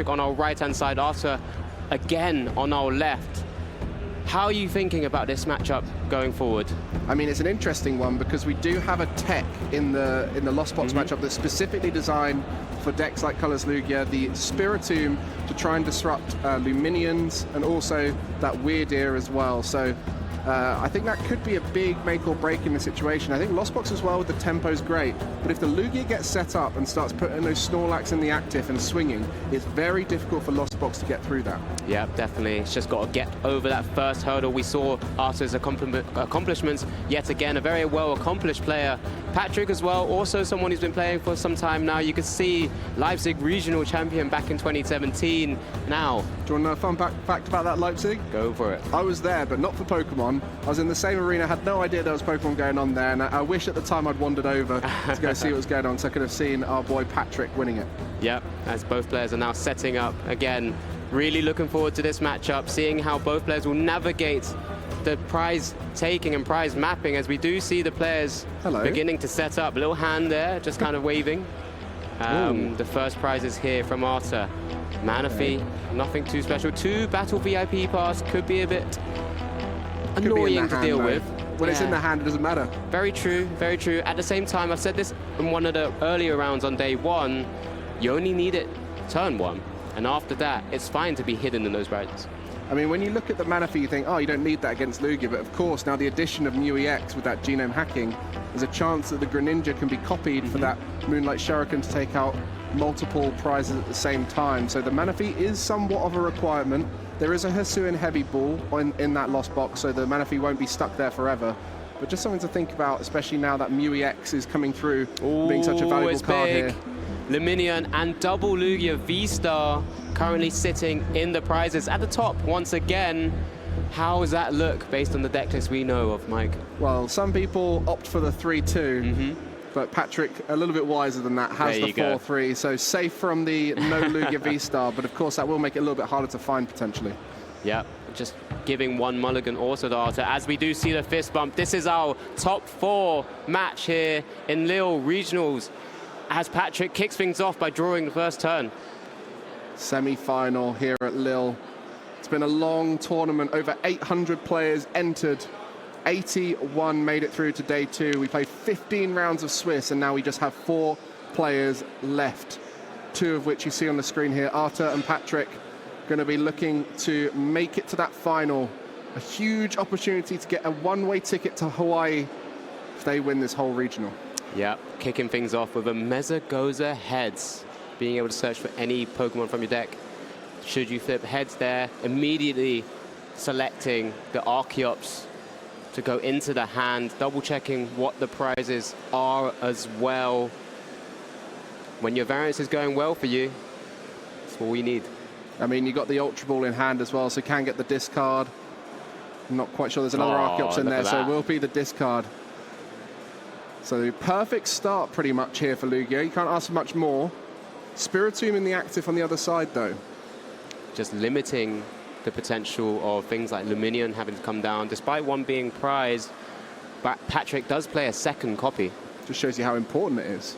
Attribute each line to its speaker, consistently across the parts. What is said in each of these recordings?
Speaker 1: on our right-hand side, Arthur again on our left. How are you thinking about this matchup going forward?
Speaker 2: I mean, it's an interesting one because we do have a tech in the Lost Box matchup that's specifically designed for decks like Colors Lugia, the Spiritomb to try and disrupt Luminions, and also that Weird Ear as well. So I think that could be a big make or break in the situation. I think Lost Box as well with the tempo is great, but if the Lugia gets set up and starts putting those Snorlax in the active and swinging, it's very difficult for Lost Box to get through that.
Speaker 1: Yeah, definitely. It's just got to get over that first hurdle. We saw Arthur's accomplishments yet again, a very well-accomplished player. Patrik as well, also someone who's been playing for some time now. You could see Leipzig regional champion back in 2017. Now,
Speaker 2: do you want to know a fun fact about that Leipzig?
Speaker 1: Go for it.
Speaker 2: I was there, but not for Pokemon. I was in the same arena, had no idea there was Pokemon going on there, and I wish at the time I'd wandered over to go see what was going on, so I could have seen our boy Patrik winning it.
Speaker 1: Yep, as both players are now setting up again. Really looking forward to this matchup, seeing how both players will navigate the prize taking and prize mapping, as we do see the players beginning to set up. Little hand there, just kind of waving. The first prize is here from Arthur. Manaphy, nothing too special. 2 Battle VIP pass could be a bit annoying to deal with.
Speaker 2: When it's in the hand, it doesn't matter.
Speaker 1: Very true, very true. At the same time, I've said this in one of the earlier rounds on day 1, you only need it turn 1. And after that, it's fine to be hidden in those prizes.
Speaker 2: I mean, when you look at the Manaphy, you think, oh, you don't need that against Lugia. But of course, now the addition of New EX with that genome hacking, there's a chance that the Greninja can be copied for that Moonlight Shuriken to take out multiple prizes at the same time. So the Manaphy is somewhat of a requirement. There is a Hisuian Heavy Ball in that Lost Box, so the Manaphy won't be stuck there forever. But just something to think about, especially now that Mew EX is coming through, being such a valuable card here.
Speaker 1: Luminion and double Lugia V-Star currently sitting in the prizes at the top once again. How does that look based on the deck list we know of, Mike?
Speaker 2: Well, some people opt for the 3-2, but Patrik, a little bit wiser than that, has the 4-3, so safe from the no Lugia V-Star, but of course that will make it a little bit harder to find potentially.
Speaker 1: Yep, just giving one mulligan also to Arthur, as we do see the fist bump. This is our top 4 match here in Lille Regionals, as Patrik kicks things off by drawing the first turn.
Speaker 2: Semi-final here at Lille. It's been a long tournament, over 800 players entered. 81 made it through to day 2. We played 15 rounds of Swiss, and now we just have 4 players left. 2 of which you see on the screen here. Arthur and Patrik going to be looking to make it to that final. A huge opportunity to get a one-way ticket to Hawaii if they win this whole regional.
Speaker 1: Yeah, kicking things off with a Mesagoza Heads. Being able to search for any Pokemon from your deck. Should you flip Heads there, immediately selecting the Archeops to go into the hand, double checking what the prizes are as well. When your variance is going well for you, that's all you need.
Speaker 2: I mean, you got the Ultra Ball in hand as well, so can get the discard. I'm not quite sure there's another Archeops in there, so it will be the discard. So perfect start pretty much here for Lugia. You can't ask for much more. Spiritomb in the active on the other side, though.
Speaker 1: Just limiting the potential of things like Luminion having to come down, despite one being prized. But Patrik does play a second copy.
Speaker 2: Just shows you how important it is.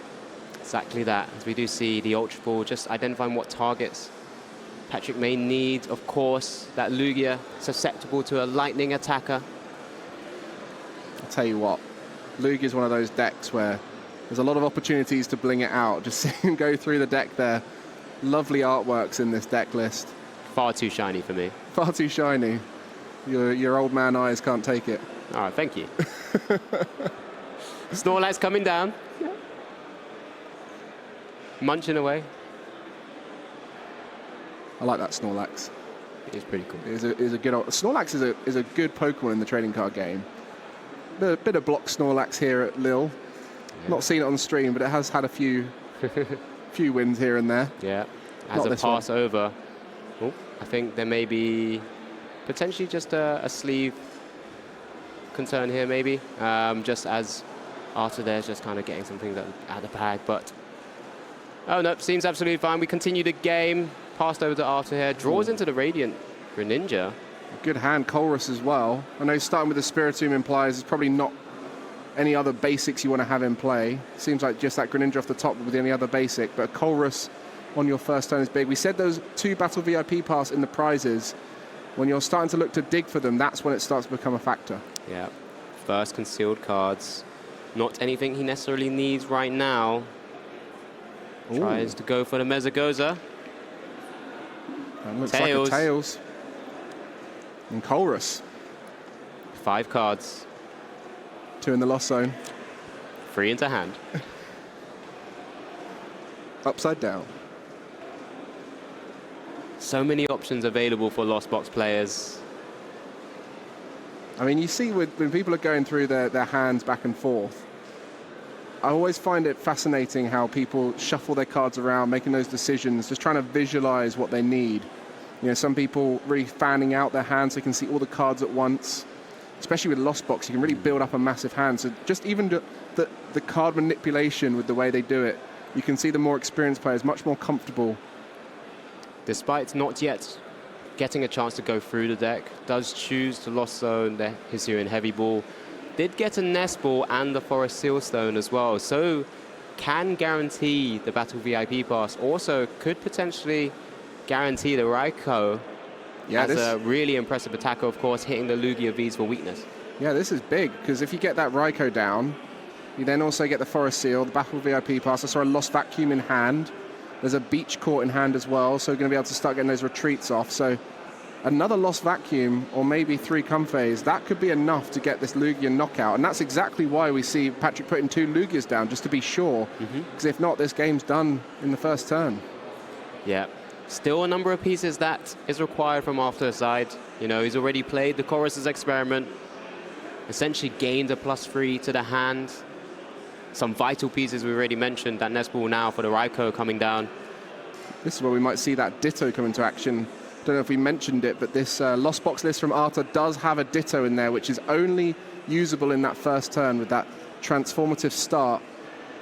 Speaker 1: Exactly that. As we do see the Ultra Ball just identifying what targets Patrik may need. Of course, that Lugia susceptible to a lightning attacker.
Speaker 2: I'll tell you what, Lugia is one of those decks where there's a lot of opportunities to bling it out. Just see him go through the deck there. Lovely artworks in this deck list.
Speaker 1: Far too shiny for me.
Speaker 2: Far too shiny. Your old man eyes can't take it.
Speaker 1: All right, thank you. Snorlax coming down. Munching away.
Speaker 2: I like that Snorlax.
Speaker 1: It is pretty cool.
Speaker 2: It is a good Snorlax is a good Pokemon in the trading card game. Bit of block Snorlax here at Lille. Yeah. Not seen it on stream, but it has had a few wins here and there.
Speaker 1: Yeah, as a pass over. Oh, I think there may be potentially just a sleeve concern here, maybe. Just as Arthur there's just kind of getting some things out of the bag, but oh no, seems absolutely fine. We continue the game. Passed over to Arthur here. Draws into the Radiant Greninja.
Speaker 2: Good hand, Colrus as well. I know starting with the Spiritomb implies there's probably not any other basics you want to have in play. Seems like just that Greninja off the top with any other basic, but Colrus on your first turn is big. We said those 2 Battle VIP pass in the prizes. When you're starting to look to dig for them, that's when it starts to become a factor.
Speaker 1: Yeah, first concealed cards. Not anything he necessarily needs right now.
Speaker 2: Ooh.
Speaker 1: Tries to go for the Mezagoza.
Speaker 2: That looks
Speaker 1: Tails.
Speaker 2: like a Tails. And Colrus.
Speaker 1: 5 cards.
Speaker 2: 2 in the lost zone.
Speaker 1: 3 into hand.
Speaker 2: Upside down.
Speaker 1: So many options available for Lost Box players.
Speaker 2: I mean, you see when people are going through their hands back and forth, I always find it fascinating how people shuffle their cards around, making those decisions, just trying to visualize what they need. You know, some people really fanning out their hands so they can see all the cards at once. Especially with Lost Box, you can really build up a massive hand. So just even the card manipulation with the way they do it, you can see the more experienced players much more comfortable.
Speaker 1: Despite not yet getting a chance to go through the deck, does choose to Lost Zone the Hisuian Heavy Ball. Did get a Nest Ball and the Forest Sealstone as well, so can guarantee the Battle VIP pass. Also could potentially guarantee the Raikou as a really impressive attacker, of course, hitting the Lugia Vs for weakness.
Speaker 2: Yeah, this is big, because if you get that Raikou down, you then also get the Forest Seal, the Battle VIP pass. I saw a Lost Vacuum in hand. There's a Beach Court in hand as well, so we're going to be able to start getting those retreats off. So another Lost Vacuum, or maybe 3 Comfeys, that could be enough to get this Lugia knockout. And that's exactly why we see Patrik putting 2 Lugias down, just to be sure. Because if not, this game's done in the first turn.
Speaker 1: Yeah. Still a number of pieces that is required from after the side. You know, he's already played the Chorus's Experiment, essentially gained a +3 to the hand. Some vital pieces we already mentioned, that Nest Ball now for the Raikou coming down.
Speaker 2: This is where we might see that Ditto come into action. Don't know if we mentioned it, but this Lost Box list from Arta does have a Ditto in there, which is only usable in that first turn with that transformative start.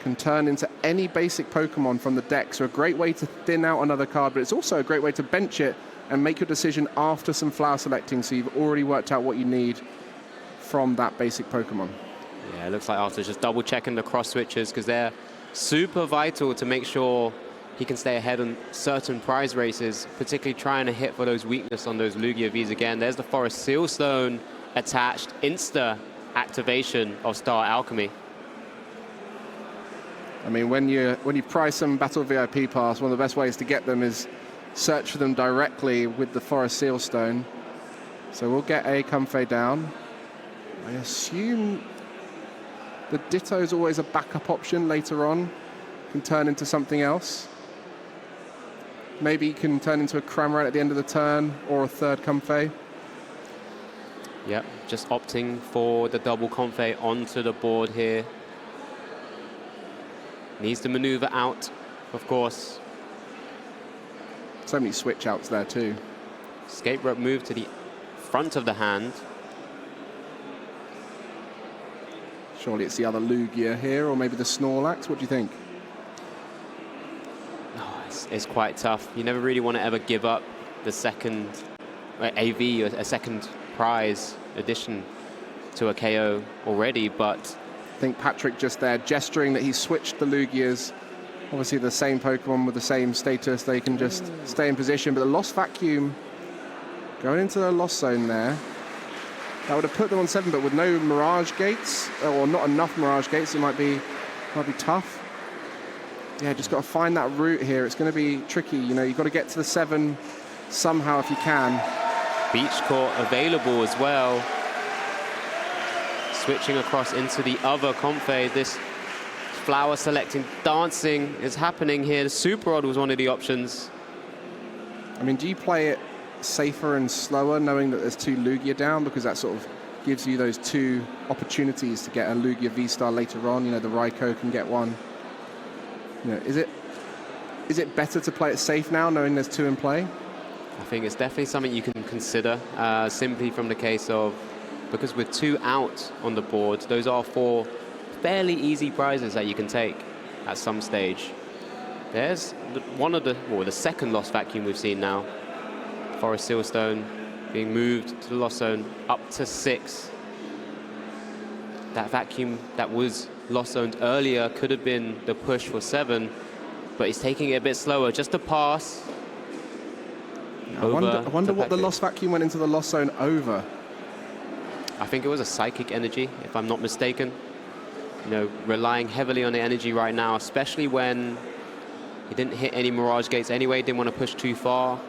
Speaker 2: Can turn into any basic Pokemon from the deck. So a great way to thin out another card, but it's also a great way to bench it and make your decision after some flower selecting, so you've already worked out what you need from that basic Pokemon.
Speaker 1: Yeah, it looks like Arthur's just double checking the cross switches, because they're super vital to make sure he can stay ahead on certain prize races, particularly trying to hit for those weakness on those Lugia Vs again. There's the Forest Sealstone attached, insta activation of Star Alchemy.
Speaker 2: I mean, when you prize some Battle VIP pass, one of the best ways to get them is search for them directly with the Forest Sealstone. So we'll get a Comfey down. I assume the Ditto is always a backup option later on. Can turn into something else. Maybe he can turn into a Cramorant at the end of the turn, or a 3rd Comfey.
Speaker 1: Yep, just opting for the double Comfey onto the board here. Needs to maneuver out, of course.
Speaker 2: So many switch outs there too.
Speaker 1: Escape rope move to the front of the hand.
Speaker 2: Surely it's the other Lugia here, or maybe the Snorlax. What do you think?
Speaker 1: Oh, it's quite tough. You never really want to ever give up the second AV, a second prize addition to a KO already, but
Speaker 2: I think Patrik just there gesturing that he's switched the Lugias. Obviously the same Pokemon with the same status, they can just stay in position. But the Lost Vacuum going into the Lost Zone there, that would have put them on 7, but with no Mirage Gates, or not enough Mirage Gates, it might be tough. Yeah, just got to find that route here. It's going to be tricky. You know, you've got to get to the 7 somehow if you can.
Speaker 1: Beach Court available as well. Switching across into the other Comfey. This flower selecting, dancing is happening here. The Super Rod was one of the options.
Speaker 2: I mean, do you play it safer and slower, knowing that there's 2 Lugia down, because that sort of gives you those 2 opportunities to get a Lugia V-Star later on? You know, the Raikou can get one. You know, is it better to play it safe now, knowing there's 2 in play?
Speaker 1: I think it's definitely something you can consider, simply from the case of, because with 2 out on the board, those are 4 fairly easy prizes that you can take at some stage. There's the second Lost Vacuum we've seen now. Forest Sealstone being moved to the Lost Zone up to 6. That Vacuum that was Lost Zoned earlier could have been the push for 7. but he's taking it a bit slower. Just a pass.
Speaker 2: I wonder what the lost vacuum went into the lost zone over.
Speaker 1: I think it was a psychic energy, if I'm not mistaken. You know, relying heavily on the energy right now, especially when he didn't hit any Mirage gates anyway, didn't want to push too far.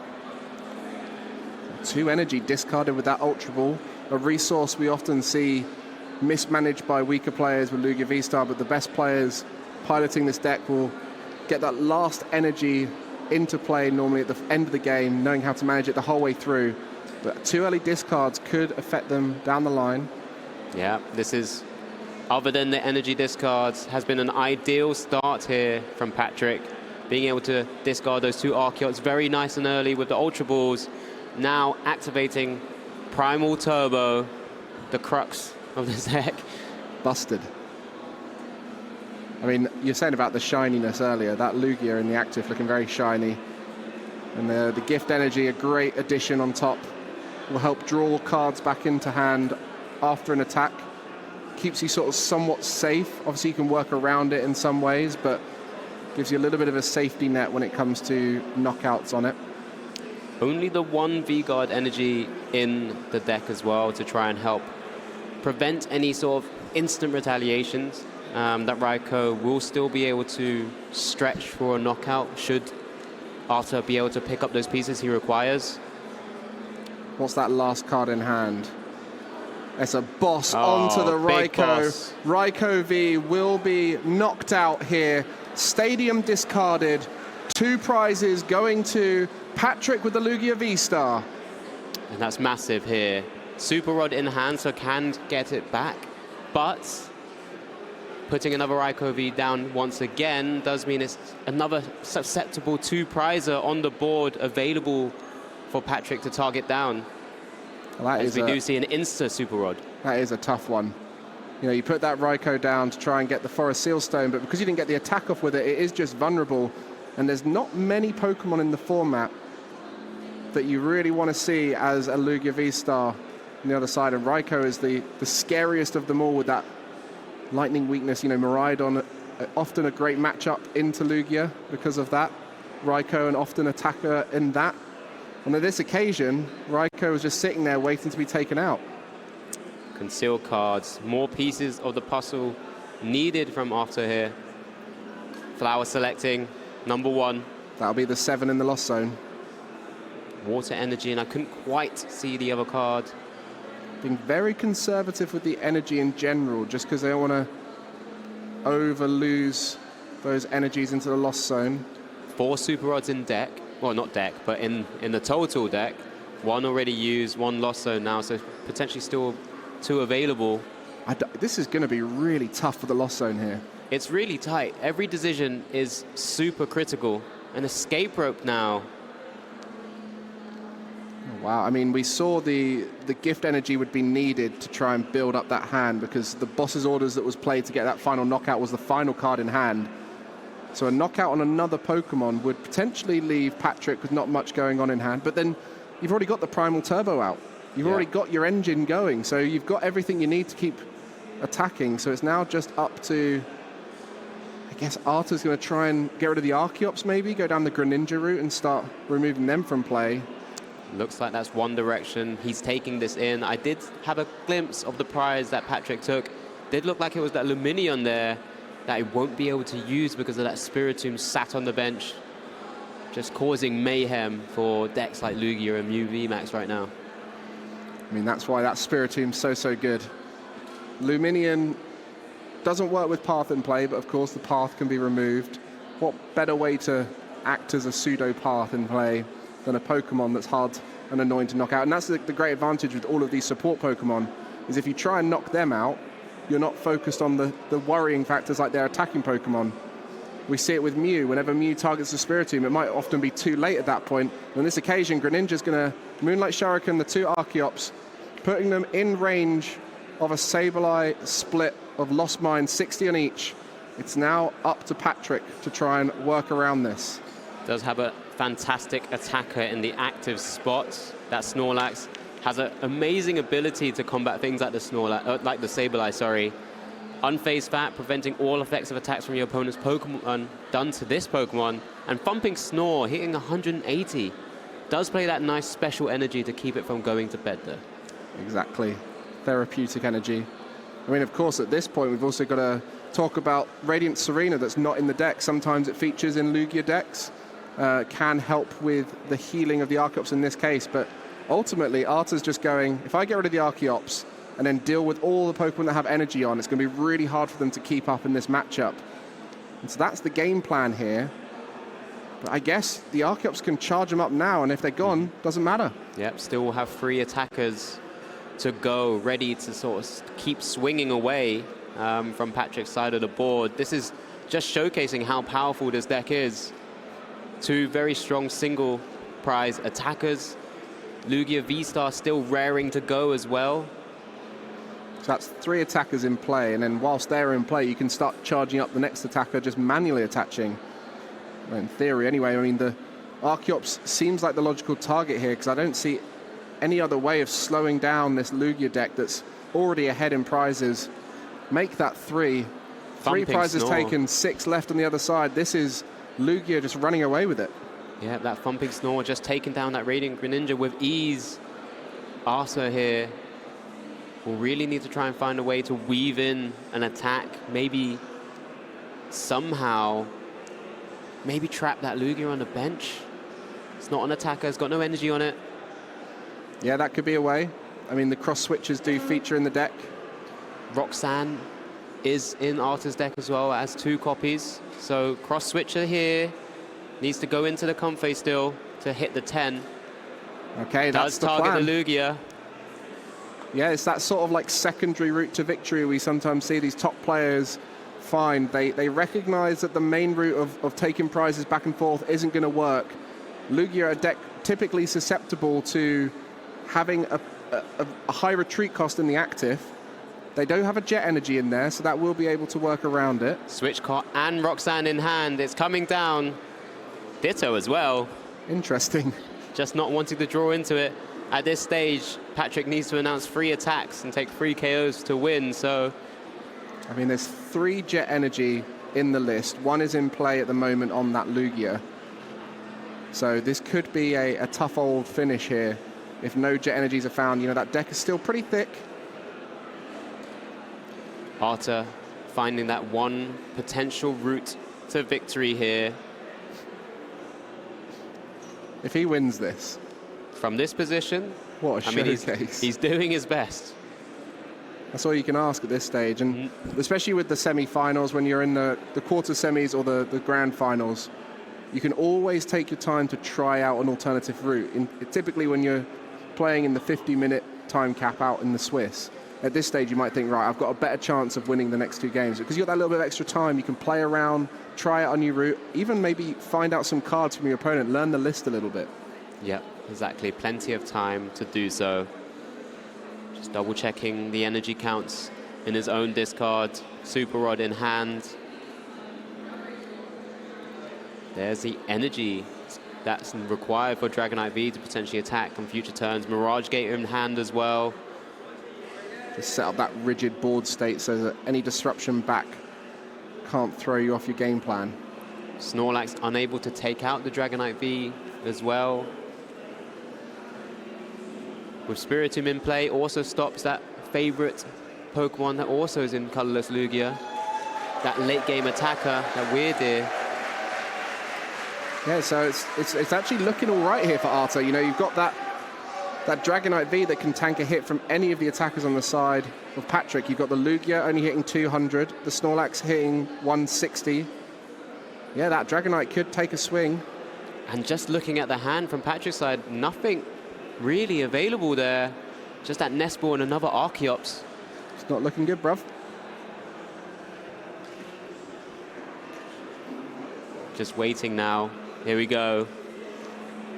Speaker 2: 2 energy discarded with that Ultra Ball, a resource we often see mismanaged by weaker players with Lugia V-Star, but the best players piloting this deck will get that last energy into play normally at the end of the game, knowing how to manage it the whole way through. But 2 early discards could affect them down the line.
Speaker 1: Yeah, this is, other than the energy discards, has been an ideal start here from Patrik. Being able to discard those 2 Archeops very nice and early with the Ultra Balls. Now activating Primal Turbo, the crux of this deck.
Speaker 2: Busted. I mean, you're saying about the shininess earlier. That Lugia in the active looking very shiny. And the gift energy, a great addition on top. Will help draw cards back into hand after an attack. Keeps you sort of somewhat safe. Obviously, you can work around it in some ways, but gives you a little bit of a safety net when it comes to knockouts on it.
Speaker 1: Only the 1 V-Guard energy in the deck as well to try and help prevent any sort of instant retaliations. That Raikou will still be able to stretch for a knockout should Arthur be able to pick up those pieces he requires.
Speaker 2: What's that last card in hand? It's a boss onto the Raikou. Raikou V will be knocked out here. Stadium discarded. 2 prizes going to Patrik with the Lugia V-Star.
Speaker 1: And that's massive here. Super Rod in hand, so can get it back. But putting another Raikou V down once again does mean it's another susceptible 2 prizer on the board available for Patrik to target down.
Speaker 2: Well,
Speaker 1: as we do see an insta Super Rod.
Speaker 2: That is a tough one. You know, you put that Raikou down to try and get the Forest Seal Stone, but because you didn't get the attack off with it, it is just vulnerable. And there's not many Pokemon in the format that you really want to see as a Lugia V-Star on the other side. And Raikou is the scariest of them all with that lightning weakness. You know, Miraidon, often a great matchup into Lugia because of that. Raikou, an often attacker in that. And on this occasion, Raikou was just sitting there waiting to be taken out.
Speaker 1: Conceal cards, more pieces of the puzzle needed from Arthur here. Flower selecting, number 1.
Speaker 2: That'll be the 7 in the lost zone.
Speaker 1: Water energy, and I couldn't quite see the other card.
Speaker 2: Being very conservative with the energy in general, just because they don't want to over-lose those energies into the lost zone.
Speaker 1: 4 Super Rods in deck. Well, not deck, but in the total deck. 1 already used, 1 lost zone now, so potentially still 2 available.
Speaker 2: This is going to be really tough for the lost zone here.
Speaker 1: It's really tight. Every decision is super critical. An escape rope now.
Speaker 2: Wow, I mean, we saw the gift energy would be needed to try and build up that hand because the boss's orders that was played to get that final knockout was the final card in hand. So a knockout on another Pokemon would potentially leave Patrik with not much going on in hand, but then you've already got the Primal Turbo out. You've already got your engine going, so you've got everything you need to keep attacking. So it's now just up to, I guess Arthur's going to try and get rid of the Archeops maybe, go down the Greninja route and start removing them from play.
Speaker 1: Looks like that's one direction. He's taking this in. I did have a glimpse of the prize that Patrik took. Did look like it was that Luminion there that he won't be able to use because of that Spiritomb sat on the bench, just causing mayhem for decks like Lugia and Mew VMAX right now.
Speaker 2: I mean, that's why that Spiritomb's so good. Luminion doesn't work with Path in play, but of course the Path can be removed. What better way to act as a pseudo Path in play than a Pokemon that's hard and annoying to knock out? And that's the great advantage with all of these support Pokemon, is if you try and knock them out, you're not focused on the worrying factors like their attacking Pokemon. We see it with Mew. Whenever Mew targets the Spiritomb, it might often be too late at that point. On this occasion, Greninja's going to Moonlight Shuriken the 2 Archeops, putting them in range of a Sableye split of Lost Mine, 60 on each. It's now up to Patrik to try and work around this.
Speaker 1: Does have a fantastic attacker in the active spot. That Snorlax has an amazing ability to combat things like the Snorlax, like the Sableye, sorry. Unfazed Fat, preventing all effects of attacks from your opponent's Pokemon done to this Pokemon. And Thumping Snore, hitting 180. Does play that nice special energy to keep it from going to bed there.
Speaker 2: Exactly. Therapeutic energy. I mean, of course, at this point, we've also got to talk about Radiant Serena that's not in the deck. Sometimes it features in Lugia decks. Can help with the healing of the Archeops in this case. But ultimately, Arta's just going, if I get rid of the Archeops and then deal with all the Pokemon that have energy on, it's going to be really hard for them to keep up in this matchup. And so that's the game plan here. But I guess the Archeops can charge them up now, and if they're gone, doesn't matter.
Speaker 1: Yep, still have 3 attackers to go, ready to sort of keep swinging away from Patrick's side of the board. This is just showcasing how powerful this deck is. 2 very strong single prize attackers. Lugia V-Star still raring to go as well.
Speaker 2: So that's 3 attackers in play, and then whilst they're in play, you can start charging up the next attacker, just manually attaching. Well, in theory, anyway. I mean, the Archeops seems like the logical target here, because I don't see any other way of slowing down this Lugia deck that's already ahead in prizes. Make that 3. 3 prizes taken, 6 left on the other side. This is Lugia just running away with it.
Speaker 1: Yeah, that Thumping Snore just taking down that Radiant Greninja with ease. Arta here will really need to try and find a way to weave in an attack. Maybe somehow, maybe trap that Lugia on the bench. It's not an attacker, it's got no energy on it.
Speaker 2: Yeah, that could be a way. I mean, the cross switches do feature in the deck.
Speaker 1: Roxanne is in Arta's deck as well, as 2 copies. So cross switcher here needs to go into the Comfey still to hit the 10.
Speaker 2: Okay, that's the
Speaker 1: plan. Does target the Lugia.
Speaker 2: Yeah, it's that sort of like secondary route to victory we sometimes see these top players find. They recognize that the main route of taking prizes back and forth isn't going to work. Lugia are a deck typically susceptible to having a high retreat cost in the active. They don't have a Jet Energy in there, so that will be able to work around it.
Speaker 1: Switchcott and Roxanne in hand. It's coming down. Ditto as well.
Speaker 2: Interesting.
Speaker 1: Just not wanting to draw into it. At this stage, Patrick needs to announce 3 attacks and take 3 KOs to win, so...
Speaker 2: I mean, there's 3 Jet Energy in the list. 1 is in play at the moment on that Lugia. So this could be a tough old finish here. If no Jet Energies are found, you know, that deck is still pretty thick.
Speaker 1: Arta finding that one potential route to victory here.
Speaker 2: If he wins this...
Speaker 1: From this position,
Speaker 2: what a showcase.
Speaker 1: He's doing his best.
Speaker 2: That's all you can ask at this stage. And especially with the semi-finals, when you're in the quarter semis or the grand finals, you can always take your time to try out an alternative route. Typically when you're playing in the 50-minute time cap out in the Swiss, at this stage you might think, right, I've got a better chance of winning the next 2 games. Because you've got that little bit of extra time, you can play around, try out a new route, even maybe find out some cards from your opponent, learn the list a little bit.
Speaker 1: Yep, exactly. Plenty of time to do so. Just double checking the energy counts in his own discard. Super Rod in hand. There's the energy that's required for Dragonite V to potentially attack on future turns. Mirage Gate in hand as well.
Speaker 2: To set up that rigid board state so that any disruption back can't throw you off your game plan.
Speaker 1: Snorlax unable to take out the Dragonite V as well. With Spiritomb in play, also stops that favorite Pokemon that also is in colorless Lugia. That late game attacker, that Weirdeer.
Speaker 2: Yeah, so it's actually looking all right here for Arta. You know, you've got that Dragonite V that can tank a hit from any of the attackers on the side of Patrick. You've got the Lugia only hitting 200, the Snorlax hitting 160. Yeah, that Dragonite could take a swing.
Speaker 1: And just looking at the hand from Patrick's side, nothing really available there. Just that Nest Ball and another Archeops.
Speaker 2: It's not looking good, bruv.
Speaker 1: Just waiting now. Here we go.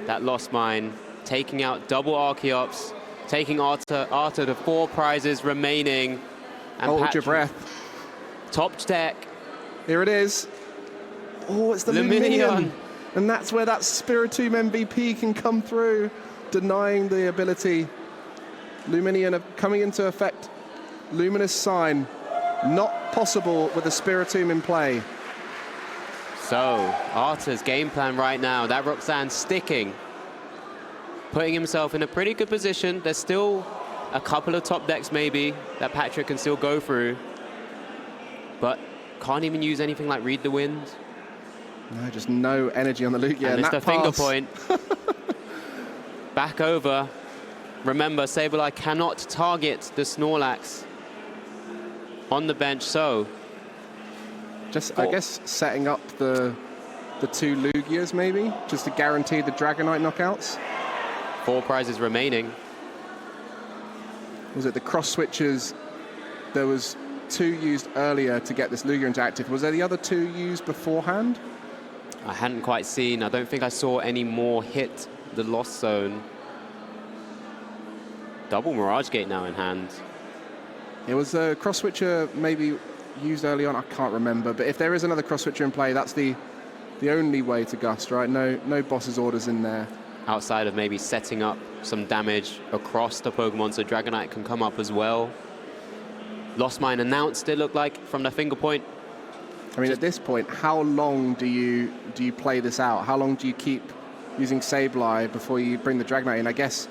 Speaker 1: That Lost Mine taking out double Archeops, taking Arta to 4 prizes remaining. And
Speaker 2: hold your breath.
Speaker 1: Top deck.
Speaker 2: Here it is. Oh, it's the Lumineon. And that's where that Spiritomb MVP can come through, denying the ability. Lumineon are coming into effect. Luminous Sign. Not possible with the Spiritomb in play.
Speaker 1: So, Arta's game plan right now, that Roxanne sticking, putting himself in a pretty good position. There's still a couple of top decks maybe that Patrik can still go through, but can't even use anything like Read the Wind.
Speaker 2: No, just no energy on the Lugia.
Speaker 1: And it's the finger point. Back over. Remember, Sableye cannot target the Snorlax on the bench, so...
Speaker 2: Just, I guess, setting up the 2 Lugias, maybe, just to guarantee the Dragonite knockouts.
Speaker 1: 4 prizes remaining.
Speaker 2: Was it the cross switches? There was 2 used earlier to get this Lugia into active. Was there the other 2 used beforehand?
Speaker 1: I hadn't quite seen. I don't think I saw any more hit the Lost Zone. Double Mirage Gate now in hand.
Speaker 2: It was a cross switcher maybe used early on. I can't remember. But if there is another cross switcher in play, that's the only way to Gust, right? No boss's orders in there.
Speaker 1: Outside of maybe setting up some damage across the Pokemon so Dragonite can come up as well. Lost Mine announced, it looked like, from the finger point.
Speaker 2: I mean, at this point, how long do you play this out? How long do you keep using Sableye before you bring the Dragonite in? I guess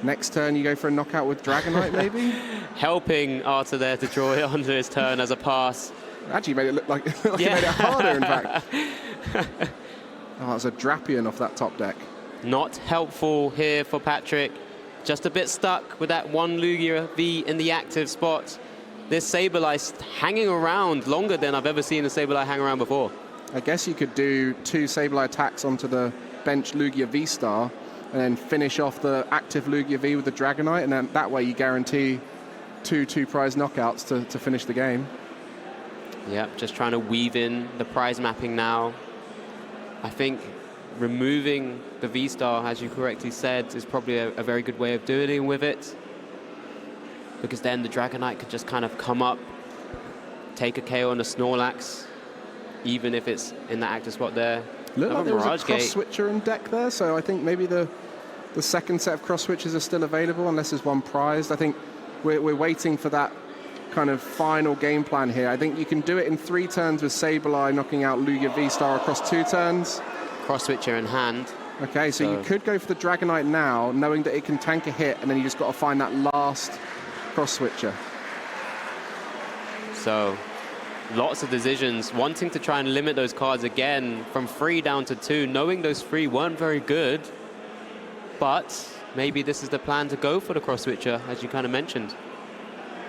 Speaker 2: next turn you go for a knockout with Dragonite, maybe?
Speaker 1: Helping Arta there to draw it onto his turn as a pass.
Speaker 2: Actually made it look like, it made it harder, in fact. Oh, that's a Drapion off that top deck.
Speaker 1: Not helpful here for Patrik. Just a bit stuck with that 1 Lugia V in the active spot. This Sableye hanging around longer than I've ever seen a Sableye hang around before. I
Speaker 2: guess you could do 2 Sableye attacks onto the bench Lugia V-Star and then finish off the active Lugia V with the Dragonite, and then that way you guarantee 2 prize knockouts to finish the game.
Speaker 1: Yep, just trying to weave in the prize mapping now. I think removing the V-Star, as you correctly said, is probably a very good way of dealing with it. Because then the Dragonite could just kind of come up, take a KO on the Snorlax, even if it's in that active spot there.
Speaker 2: Looked like there was a cross switcher in deck there, so I think maybe the second set of cross switches are still available unless there's one prized. I think we're waiting for that kind of final game plan here. I think you can do it in 3 turns with Sableye knocking out Lugia V-Star across 2 turns.
Speaker 1: Cross switcher in hand.
Speaker 2: Okay, so you could go for the Dragonite now, knowing that it can tank a hit, and then you just got to find that last cross switcher.
Speaker 1: So lots of decisions, wanting to try and limit those cards again from 3 down to 2, knowing those 3 weren't very good, but maybe this is the plan to go for the cross switcher, as you kind of mentioned.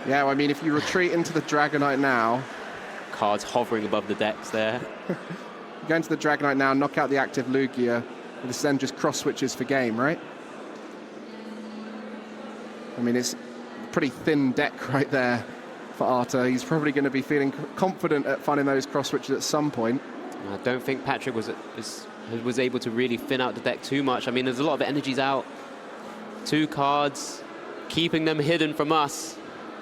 Speaker 2: Yeah, well, I mean, if you retreat into the Dragonite now,
Speaker 1: cards hovering above the decks there.
Speaker 2: Go into the Dragonite now, knock out the active Lugia, and this then just cross switches for game, right? I mean, it's a pretty thin deck right there for Arta. He's probably going to be feeling confident at finding those cross switches at some point.
Speaker 1: I don't think Patrik was able to really thin out the deck too much. I mean, there's a lot of energies out. 2 cards, keeping them hidden from us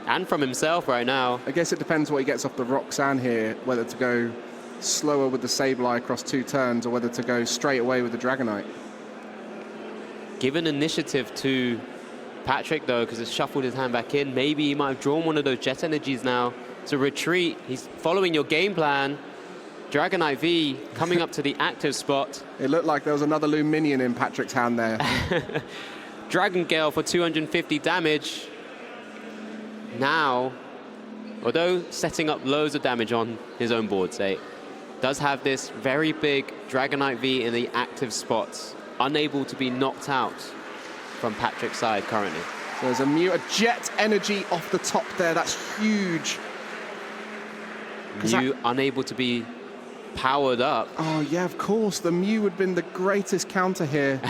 Speaker 1: and from himself right now.
Speaker 2: I guess it depends what he gets off the Roxanne here, whether to go slower with the Sableye across 2 turns or whether to go straight away with the Dragonite.
Speaker 1: Given initiative to Patrik, though, because it's shuffled his hand back in, maybe he might have drawn one of those Jet Energies now to retreat. He's following your game plan. Dragonite V coming up to the active spot.
Speaker 2: It looked like there was another Luminion in Patrik's hand there.
Speaker 1: Dragon Gale for 250 damage. Now, although setting up loads of damage on his own board state, does have this very big Dragonite V in the active spots, unable to be knocked out from Patrik's side currently.
Speaker 2: So there's a Jet Energy off the top there. That's huge.
Speaker 1: Mew unable to be powered up.
Speaker 2: Oh, yeah, of course. The Mew would have been the greatest counter here.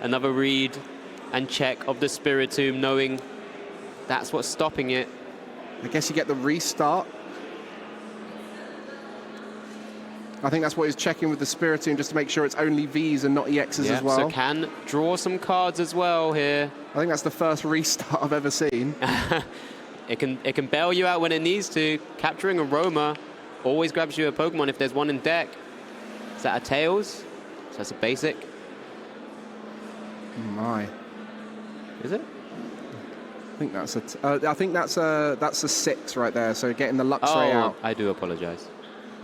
Speaker 1: Another read and check of the Spiritomb, knowing that's what's stopping it.
Speaker 2: I guess you get the restart. I think that's what he's checking with the Spiritomb, just to make sure it's only Vs and not EXs as well.
Speaker 1: So can draw some cards as well here.
Speaker 2: I think that's the first restart I've ever seen.
Speaker 1: It can bail you out when it needs to. Capturing Aroma always grabs you a Pokemon if there's one in deck. Is that a Tails? So that's a basic.
Speaker 2: My.
Speaker 1: Is it?
Speaker 2: I think that's a 6 right there. So getting the Luxray out.
Speaker 1: I do apologise.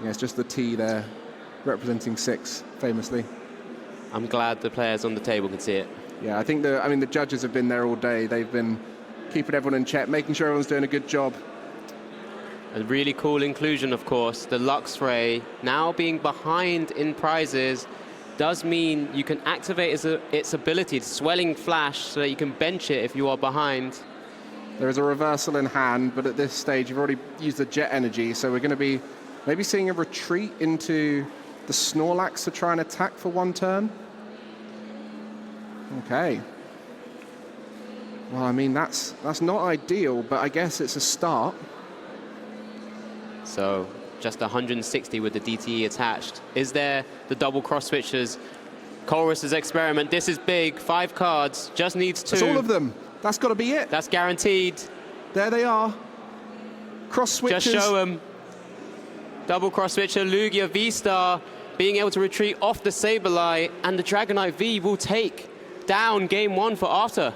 Speaker 2: Yeah, it's just the T there, representing 6, famously.
Speaker 1: I'm glad the players on the table can see it.
Speaker 2: Yeah, I think the judges have been there all day. They've been keeping everyone in check, making sure everyone's doing a good job.
Speaker 1: A really cool inclusion, of course. The Luxray now being behind in prizes does mean you can activate its ability, its swelling flash, so that you can bench it if you are behind.
Speaker 2: There is a reversal in hand, but at this stage you've already used the jet energy, so we're going to be maybe seeing a retreat into the Snorlax to try and attack for one turn. Okay. Well, I mean, that's not ideal, but I guess it's a start.
Speaker 1: So just 160 with the DTE attached. Is there the double cross switches? Colress's experiment. This is big. 5 cards. Just needs 2.
Speaker 2: That's all of them. That's got to be it.
Speaker 1: That's guaranteed.
Speaker 2: There they are. Cross switches.
Speaker 1: Just show them. Double cross switcher. Lugia V-Star being able to retreat off the Sableye, and the Dragonite V will take down game 1 for Arthur.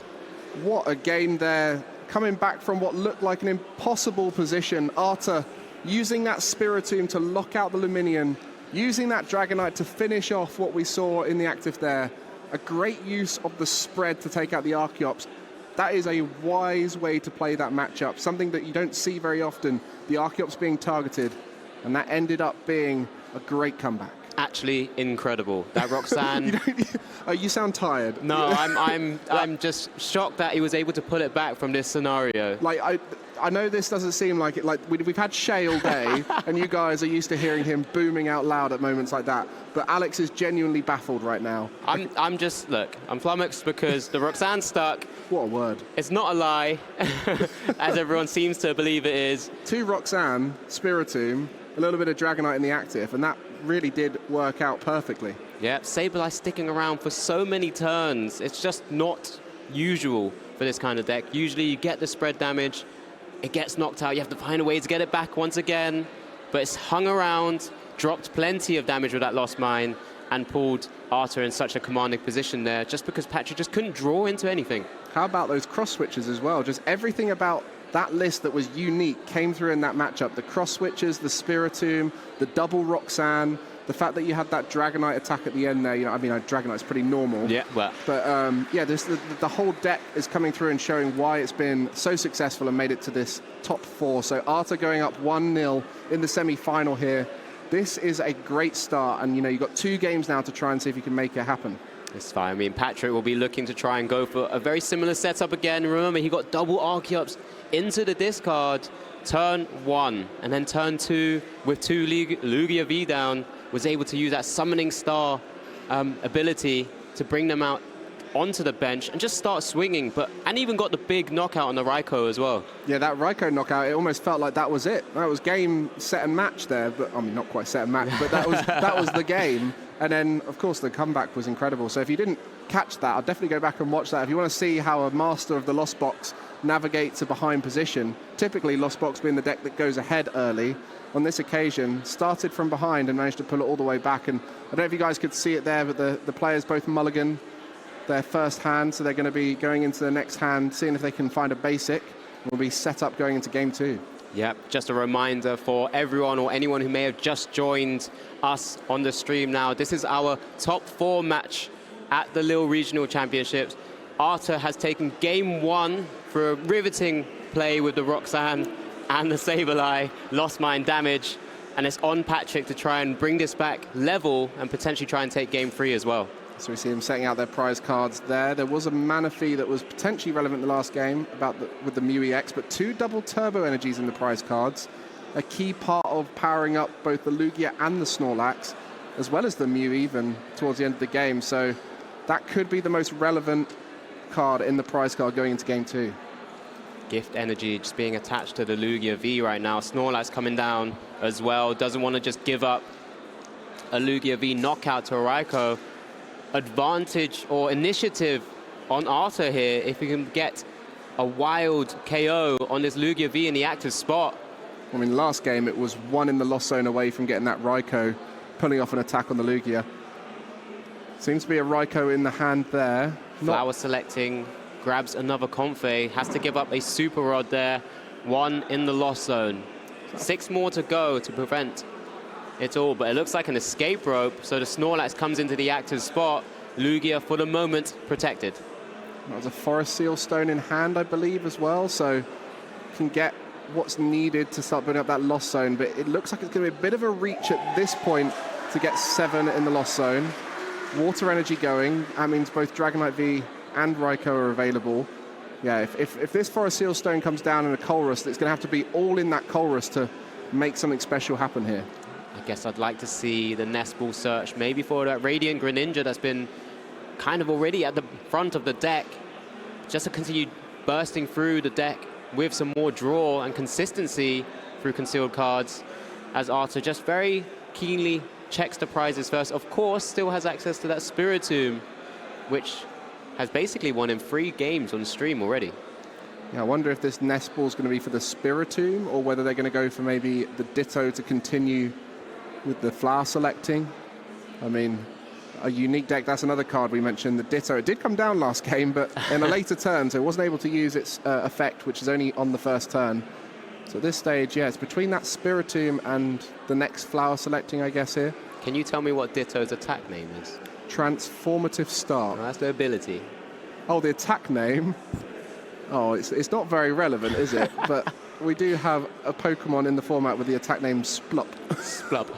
Speaker 2: What a game there. Coming back from what looked like an impossible position. Arthur using that Spiritomb to lock out the Luminion, using that Dragonite to finish off what we saw in the active there. A great use of the spread to take out the Archeops. That is a wise way to play that matchup, something that you don't see very often, the Archeops being targeted, and that ended up being a great comeback.
Speaker 1: Actually incredible. That Roxanne...
Speaker 2: You sound tired.
Speaker 1: No, I'm just shocked that he was able to pull it back from this scenario.
Speaker 2: Like, I know this doesn't seem like it. Like we've had Shay all day, and you guys are used to hearing him booming out loud at moments like that. But Alex is genuinely baffled right now.
Speaker 1: I'm flummoxed because the Roxanne's stuck.
Speaker 2: What a word.
Speaker 1: It's not a lie, as everyone seems to believe it is.
Speaker 2: 2 Roxanne, Spiritomb, a little bit of Dragonite in the active, and that really did work out perfectly.
Speaker 1: Yeah, Sableye sticking around for so many turns. It's just not usual for this kind of deck. Usually you get the spread damage, it gets knocked out, you have to find a way to get it back once again, but it's hung around, dropped plenty of damage with that Lost Mine, and pulled Arthur in such a commanding position there, just because Patrik just couldn't draw into anything.
Speaker 2: How about those cross switches as well? Just everything about that list that was unique came through in that matchup. The cross switches, the Spiritomb, the double Roxanne, the fact that you had that Dragonite attack at the end there, Dragonite's pretty normal.
Speaker 1: Yeah, well.
Speaker 2: But the whole deck is coming through and showing why it's been so successful and made it to this top 4. So Arthur going up 1-0 in the semi-final here. This is a great start, and you've got 2 games now to try and see if you can make it happen.
Speaker 1: It's fine. I mean, Patrik will be looking to try and go for a very similar setup again. Remember, he got double Archeops into the discard turn 1, and then turn 2 with 2 Lugia V down, was able to use that Summoning Star ability to bring them out onto the bench and just start swinging, and even got the big knockout on the Raikou as well. Yeah, that Raikou knockout, it almost felt like that was it. That was game, set and match there, but I mean, not quite set and match, but that was the game. And then, of course, the comeback was incredible. So if you didn't catch that, I'll definitely go back and watch that. If you want to see how a master of the Lost Box navigates a behind position, typically Lost Box being the deck that goes ahead early, on this occasion, started from behind and managed to pull it all the way back. And I don't know if you guys could see it there, but the players both mulligan their first hand, so they're going to be going into the next hand, seeing if they can find a basic. We'll be set up going into game 2. Yep, just a reminder for everyone or anyone who may have just joined us on the stream now. This is our top 4 match at the Lille Regional Championships. Arthur has taken game 1 for a riveting play with the Roxanne and the Sableye, Lost Mine damage, and it's on Patrik to try and bring this back level and potentially try and take game 3 as well. So we see them setting out their prize cards there. There was a mana fee that was potentially relevant in the last game with the Mew EX, but 2 double turbo energies in the prize cards. A key part of powering up both the Lugia and the Snorlax, as well as the Mew even towards the end of the game. So that could be the most relevant card in the prize card going into game 2. Gift energy just being attached to the Lugia V right now. Snorlax coming down as well. Doesn't want to just give up a Lugia V knockout to a Raikou. Advantage or initiative on Arthur here if he can get a wild KO on this Lugia V in the active spot. I mean, last game it was 1 in the lost zone away from getting that Raikou, pulling off an attack on the Lugia. Seems to be a Raikou in the hand there.
Speaker 2: Flower selecting,
Speaker 1: grabs another Comfey, has to give up a super rod there. 1 in the lost zone. 6 more to go to prevent it all, but it looks like an escape rope, so the Snorlax comes into the active spot. Lugia, for the moment, protected.
Speaker 2: That was a Forest Seal Stone in hand, I believe, as well, so can get what's needed to start building up that lost zone, but it looks like it's going to be a bit of a reach at this point to get 7 in the lost zone. Water energy going, that means both Dragonite V and Raikou are available. Yeah, if this Forest Seal Stone comes down in a Colress, it's going to have to be all in that Colress to make something special happen here.
Speaker 1: I guess I'd like to see the Nest Ball search, maybe for that Radiant Greninja that's been kind of already at the front of the deck, just to continue bursting through the deck with some more draw and consistency through concealed cards, as Arthur just very keenly checks the prizes first. Of course, still has access to that Spiritomb, which has basically won in 3 games on stream already.
Speaker 2: Yeah, I wonder if this Nest Ball is going to be for the Spiritomb or whether they're going to go for maybe the Ditto to continue with the flower selecting. I mean, a unique deck, that's another card we mentioned, the Ditto. It did come down last game, but in a later turn, so it wasn't able to use its effect, which is only on the first turn. So at this stage, yeah, it's between that Spiritomb and the next flower selecting, I guess, here.
Speaker 1: Can you tell me what Ditto's attack name is?
Speaker 2: Transformative Start.
Speaker 1: Oh, that's the ability.
Speaker 2: Oh, the attack name? Oh, it's not very relevant, is it? But we do have a Pokemon in the format with the attack name Splup.
Speaker 1: Splup.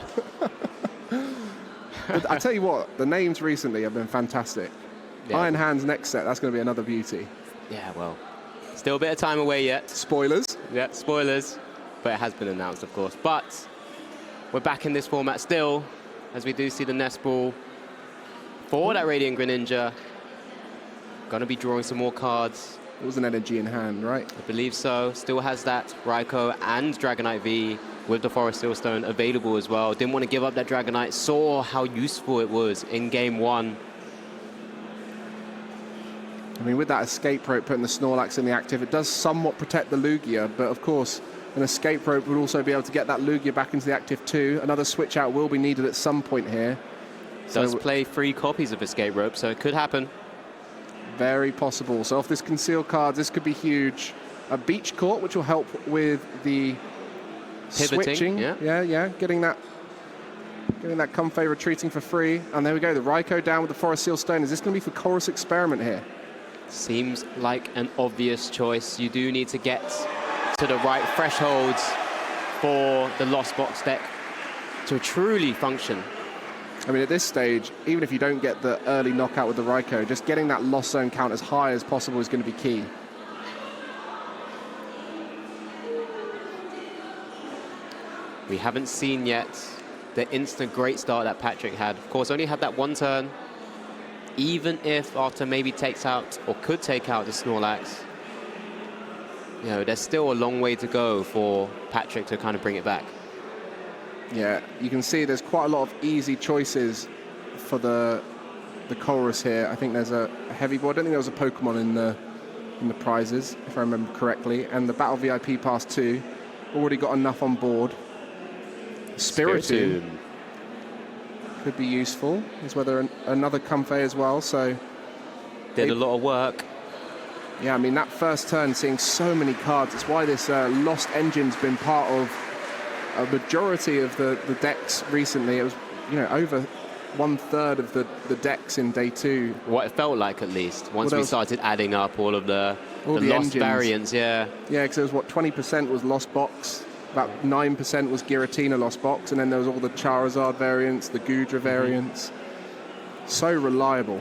Speaker 2: But I tell you what, the names recently have been fantastic. Yeah. Iron Hand's next set, that's going to be another beauty.
Speaker 1: Yeah, well, still a bit of time away yet.
Speaker 2: Spoilers.
Speaker 1: Yeah, spoilers. But it has been announced, of course. But we're back in this format still, as we do see the Nest Ball for that Radiant Greninja. Going to be drawing some more cards.
Speaker 2: It was an energy in hand, right?
Speaker 1: I believe so. Still has that Raikou and Dragonite V with the Forest Seal Stone available as well. Didn't want to give up that Dragonite. Saw how useful it was in game 1.
Speaker 2: I mean, with that escape rope putting the Snorlax in the active, it does somewhat protect the Lugia, but of course, an escape rope would also be able to get that Lugia back into the active too. Another switch out will be needed at some point here.
Speaker 1: Does play 3 copies of escape rope, so it could happen.
Speaker 2: Very possible. So off this concealed card, this could be huge. A Beach Court, which will help with the
Speaker 1: pivoting,
Speaker 2: switching. Yeah. Getting that Comfey retreating for free. And there we go, the Raikou down with the Forest Seal Stone. Is this going to be for Chorus Experiment here?
Speaker 1: Seems like an obvious choice. You do need to get to the right thresholds for the Lost Box deck to truly function.
Speaker 2: I mean, at this stage, even if you don't get the early knockout with the Raikou, just getting that lost zone count as high as possible is going to be key.
Speaker 1: We haven't seen yet the instant great start that Patrik had. Of course, only had that 1 turn. Even if Arthur maybe takes out, or could take out the Snorlax, you know, there's still a long way to go for Patrik to kind of bring it back.
Speaker 2: Yeah, you can see there's quite a lot of easy choices for the Colress here. I think there's a heavy ball. I don't think there was a Pokemon in the prizes, if I remember correctly. And the Battle VIP Pass 2 already got enough on board. Spiritomb could be useful. There's whether another Comfey as well. So
Speaker 1: did a lot of work.
Speaker 2: Yeah, I mean that first turn, seeing so many cards. It's why this Lost Engine's been part of a majority of the decks recently. It was, you know, over 1/3 of the decks in day 2.
Speaker 1: What it felt like, at least, once we started adding up all the Lost
Speaker 2: engines.
Speaker 1: variants, yeah.
Speaker 2: Yeah, because it was, what, 20% was Lost Box, about 9% was Giratina Lost Box, and then there was all the Charizard variants, the Gudra variants. So reliable.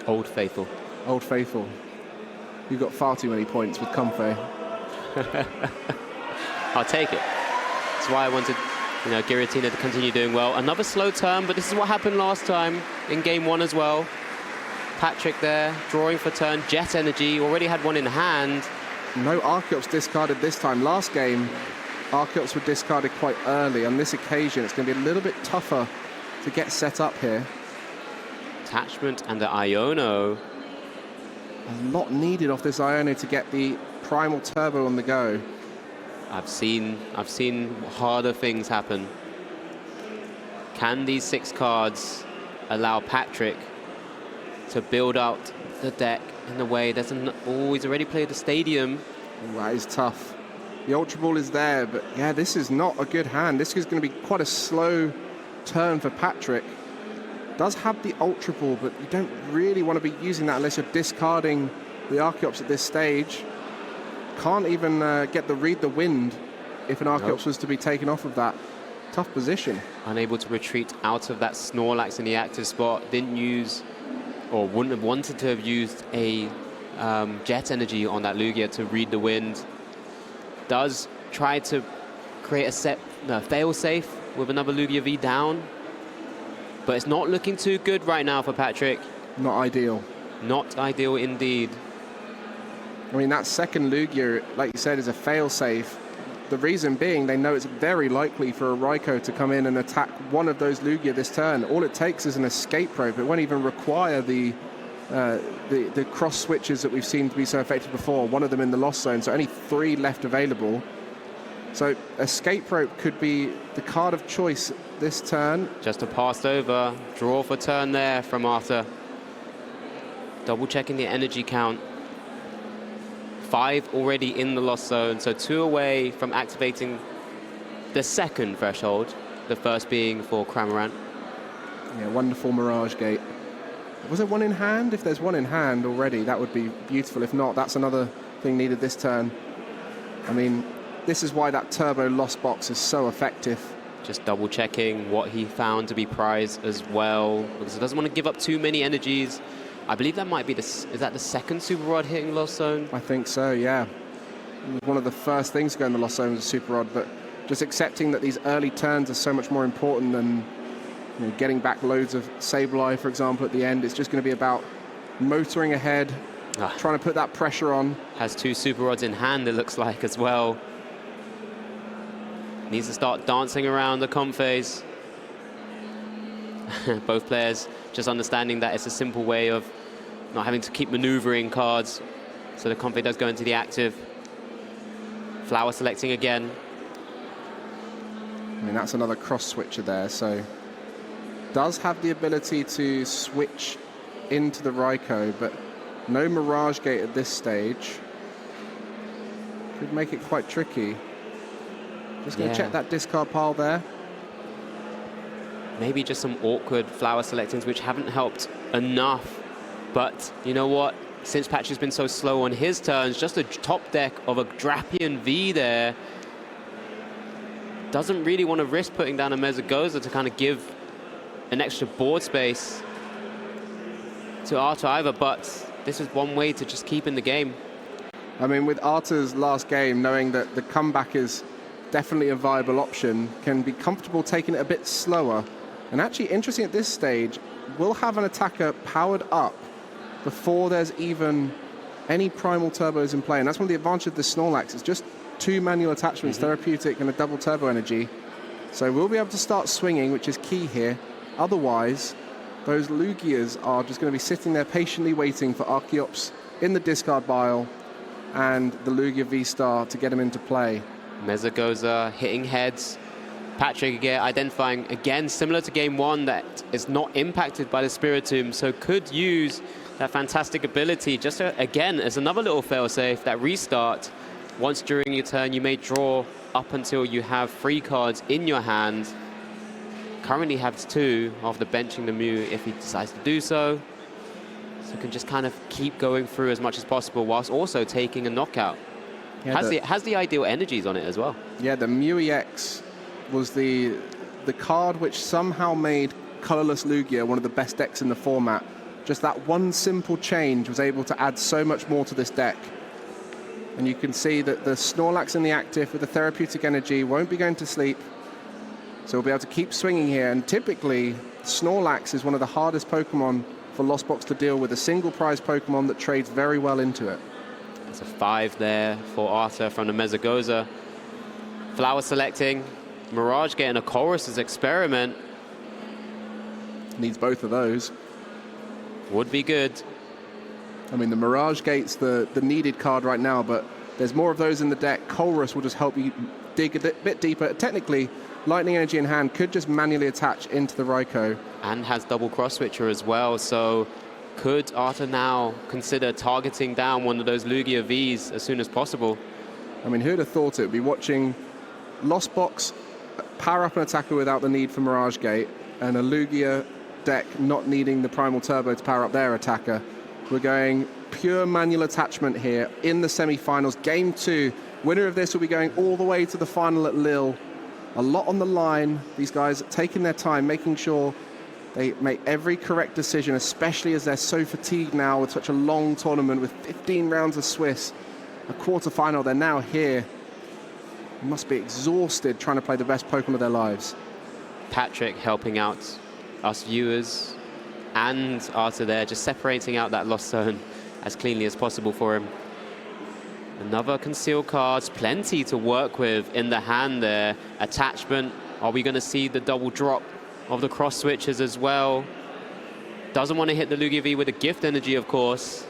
Speaker 1: Old Faithful.
Speaker 2: Old Faithful. You've got far too many points with Comfey.
Speaker 1: I'll take it. That's why I wanted, you know, Giratina to continue doing well. Another slow turn, but this is what happened last time in game 1 as well. Patrik there, drawing for turn. Jet Energy, already had 1 in hand.
Speaker 2: No Archeops discarded this time. Last game, Archeops were discarded quite early. On this occasion, it's going to be a little bit tougher to get set up here.
Speaker 1: Attachment and the Iono.
Speaker 2: A lot needed off this Iono to get the Primal Turbo on the go.
Speaker 1: I've seen harder things happen. Can these 6 cards allow Patrik to build out the deck in the way. There's he's already played the stadium.
Speaker 2: Ooh, that is tough. The Ultra Ball is there, but yeah, this is not a good hand. This is going to be quite a slow turn for Patrik. Does have the Ultra Ball, but you don't really want to be using that unless you're discarding the Archeops at this stage. Can't even read the wind if an Archeops was to be taken off of that. Tough position.
Speaker 1: Unable to retreat out of that Snorlax in the active spot. Didn't use, or wouldn't have wanted to have used a Jet Energy on that Lugia to read the wind. Does try to create a fail-safe with another Lugia V down. But it's not looking too good right now for Patrik.
Speaker 2: Not ideal.
Speaker 1: Not ideal indeed.
Speaker 2: I mean, that second Lugia, like you said, is a fail-safe. The reason being, they know it's very likely for a Raikou to come in and attack one of those Lugia this turn. All it takes is an escape rope. It won't even require the cross switches that we've seen to be so effective before. One of them in the lost zone, so only 3 left available. So escape rope could be the card of choice this turn.
Speaker 1: Just a passed over, draw for turn there from Arthur. Double checking the energy count. 5 already in the lost zone, so 2 away from activating the second threshold, the first being for Cramorant.
Speaker 2: Yeah, wonderful Mirage Gate. Was there one in hand? If there's one in hand already, that would be beautiful. If not, that's another thing needed this turn. I mean, this is why that Turbo Lost Box is so effective.
Speaker 1: Just double checking what he found to be prized as well, because he doesn't want to give up too many energies. I believe that might be is that the second Super Rod hitting Lost Zone?
Speaker 2: I think so, yeah. One of the first things to go in the Lost Zone was a Super Rod, but just accepting that these early turns are so much more important than getting back loads of Sableye, for example, at the end. It's just going to be about motoring ahead, trying to put that pressure on.
Speaker 1: Has 2 Super Rods in hand, it looks like, as well. Needs to start dancing around the comp phase. Both players just understanding that it's a simple way of not having to keep maneuvering cards. So the comp phase does go into the active. Flower selecting again.
Speaker 2: I mean, that's another cross switcher there, so does have the ability to switch into the Raikou, but no Mirage Gate at this stage. Could make it quite tricky. Just going to check that discard pile there.
Speaker 1: Maybe just some awkward flower selectings which haven't helped enough. But you know what? Since Patrick's been so slow on his turns, just a top deck of a Drapion V there. Doesn't really want to risk putting down a Mesagoza to kind of give an extra board space to Arthur either, but this is one way to just keep in the game.
Speaker 2: I mean, with Arthur's last game, knowing that the comeback is definitely a viable option, can be comfortable taking it a bit slower. And actually, interesting at this stage, we'll have an attacker powered up before there's even any primal turbos in play. And that's one of the advantages of the Snorlax. It's just 2 manual attachments, therapeutic and a double turbo energy. So we'll be able to start swinging, which is key here. Otherwise, those Lugias are just going to be sitting there patiently waiting for Archeops in the discard pile and the Lugia V-Star to get him into play.
Speaker 1: Mesagoza hitting heads. Patrik again identifying, again, similar to game 1, that is not impacted by the Spiritomb, so could use that fantastic ability just to, again, as another little failsafe, that restart. Once during your turn, you may draw up until you have 3 cards in your hand. Currently has 2 after benching the Mew if he decides to do so. So can just kind of keep going through as much as possible whilst also taking a knockout. Yeah, has the ideal energies on it as well. Yeah,
Speaker 2: the Mew EX was the card which somehow made Colorless Lugia one of the best decks in the format. Just that one simple change was able to add so much more to this deck. And you can see that the Snorlax in the active with the therapeutic energy won't be going to sleep. So we'll be able to keep swinging here. And typically, Snorlax is one of the hardest Pokemon for Lost Box to deal with, a single prize Pokemon that trades very well into it.
Speaker 1: It's a 5 there for Arthur from the Mesagoza. Flower selecting. Mirage getting a Chorus's Experiment.
Speaker 2: Needs both of those.
Speaker 1: Would be good.
Speaker 2: I mean, the Mirage Gate's the needed card right now, but there's more of those in the deck. Chorus will just help you dig a bit deeper. Technically, Lightning Energy in hand could just manually attach into the Raikou.
Speaker 1: And has double cross switcher as well, so Could Arthur now consider targeting down one of those Lugia Vs as soon as possible?
Speaker 2: I mean, who'd have thought it would be watching Lost Box power up an attacker without the need for Mirage Gate, and a Lugia deck not needing the Primal Turbo to power up their attacker. We're going pure manual attachment here in the semi-finals. Game 2. Winner of this will be going all the way to the final at Lille. A lot on the line. These guys taking their time, making sure they make every correct decision, especially as they're so fatigued now with such a long tournament with 15 rounds of Swiss. A quarter-final, they're now here. They must be exhausted trying to play the best Pokemon of their lives.
Speaker 1: Patrik helping out us viewers and Arthur there, just separating out that lost zone as cleanly as possible for him. Another concealed cards, plenty to work with in the hand there. Attachment, are we going to see the double drop of the cross switches as well? Doesn't want to hit the Lugia V with a gift energy, of course.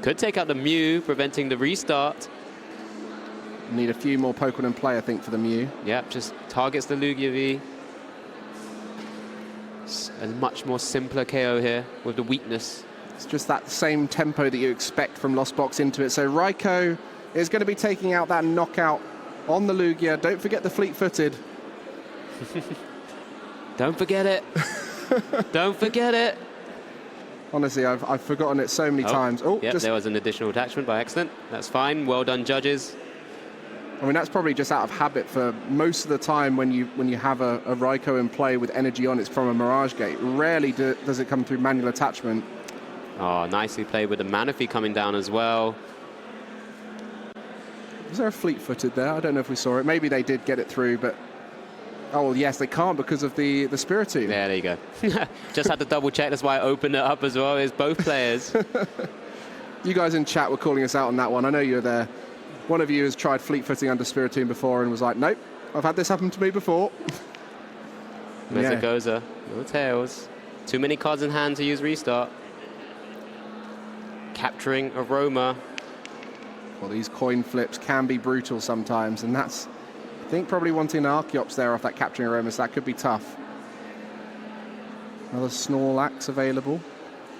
Speaker 1: Could take out the Mew, preventing the restart.
Speaker 2: Need a few more Pokemon in play, I think, for the Mew.
Speaker 1: Yep, just targets the Lugia V. It's a much more simpler KO here with the weakness.
Speaker 2: It's just that same tempo that you expect from Lost Box into it. So Raikou is going to be taking out that knockout on the Lugia. Don't forget the fleet-footed.
Speaker 1: Don't forget it. Don't forget it.
Speaker 2: Honestly, I've forgotten it so many times. Oh,
Speaker 1: yep, there was an additional attachment by accident. That's fine. Well done, judges.
Speaker 2: I mean, that's probably just out of habit for most of the time when you have a Raikou in play with energy on, it's from a Mirage Gate. Rarely does it come through manual attachment.
Speaker 1: Oh, nicely played with the Manaphy coming down as well.
Speaker 2: Was there a fleet-footed there? I don't know if we saw it. Maybe they did get it through, but... Oh, yes, they can't because of the Spiritomb.
Speaker 1: Yeah, there you go. Just had to double check. That's why I opened it up as well. It's both players.
Speaker 2: You guys in chat were calling us out on that one. I know you were there. One of you has tried fleet-footing under Spiritomb before and was like, nope, I've had this happen to me before.
Speaker 1: Mezagoza, no tails. Too many cards in hand to use restart. Capturing Aroma.
Speaker 2: Well, these coin flips can be brutal sometimes, and that's, I think, probably wanting an Archeops there off that capturing Aroma, so that could be tough. Another Snorlax available.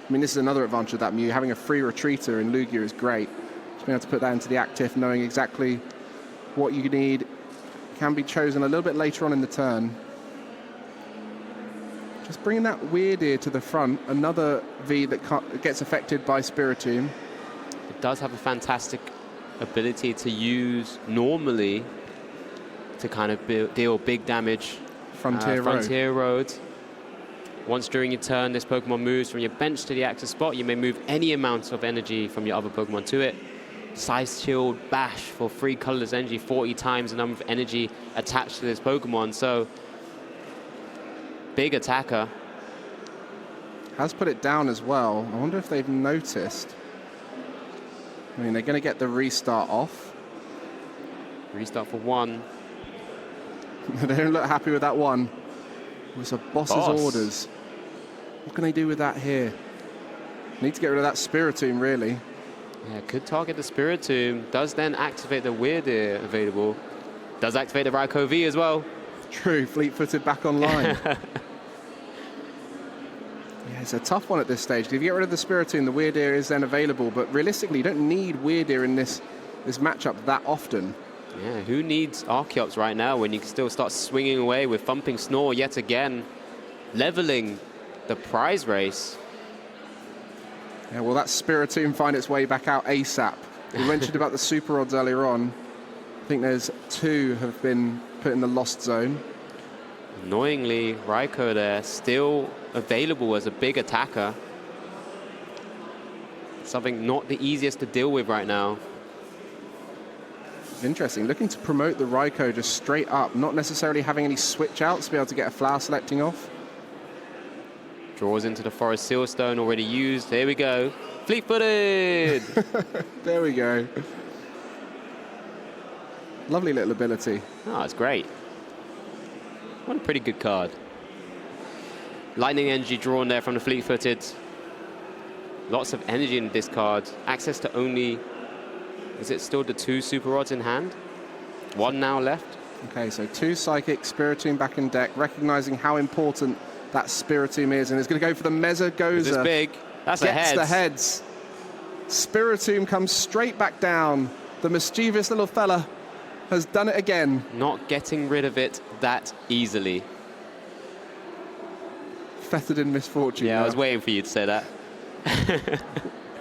Speaker 2: I mean, this is another advantage of that Mew. Having a free retreater in Lugia is great. Just being able to put that into the active, knowing exactly what you need. Can be chosen a little bit later on in the turn. Just bringing that Weird Ear to the front. Another V that gets affected by Spiritomb.
Speaker 1: It does have a fantastic ability to use normally to kind of deal big damage. Frontier Road. Once during your turn, this Pokemon moves from your bench to the active spot. You may move any amount of energy from your other Pokemon to it. Size Shield, Bash for free colorless energy, 40 times the number of energy attached to this Pokemon. So, big attacker.
Speaker 2: Has put it down as well. I wonder if they've noticed. I mean, they're going to get the restart off.
Speaker 1: Restart for one.
Speaker 2: They don't look happy with that one. It's a boss's orders. What can they do with that here? Need to get rid of that Spiritomb, really.
Speaker 1: Yeah, could target the Spiritomb. Does then activate the Weird Ear available. Does activate the Raikou V as well.
Speaker 2: True, fleet-footed back online. Yeah, it's a tough one at this stage. If you get rid of the Spiritomb, the Weird Ear is then available, but realistically, you don't need Weird Ear in this matchup that often.
Speaker 1: Yeah, who needs Archeops right now when you can still start swinging away with Thumping Snore yet again, leveling the prize race?
Speaker 2: Yeah, well, that Spiritomb find its way back out ASAP. We mentioned about the Super Odds earlier on. I think there's 2 have been put in the lost zone.
Speaker 1: Annoyingly, Raikou there, still available as a big attacker. Something not the easiest to deal with right now.
Speaker 2: Interesting. Looking to promote the Raikou just straight up, not necessarily having any switch outs to be able to get a flower selecting off.
Speaker 1: Draws into the Forest Sealstone, already used. There we go. Fleet-footed!
Speaker 2: There we go. Lovely little ability.
Speaker 1: Oh, it's great. What a pretty good card. Lightning energy drawn there from the fleet-footed. Lots of energy in this card. Access to only... Is it still the 2 Super Rods in hand? 1 now left.
Speaker 2: Okay, so 2 Psychic, Spiritomb back in deck, recognizing how important that Spiritomb is, and it's going to go for the Mesogoza.
Speaker 1: This is big. That's a heads.
Speaker 2: Gets the heads. Spiritomb comes straight back down. The mischievous little fella has done it again.
Speaker 1: Not getting rid of it that easily.
Speaker 2: Fettered in misfortune.
Speaker 1: Yeah,
Speaker 2: now.
Speaker 1: I was waiting for you to say that.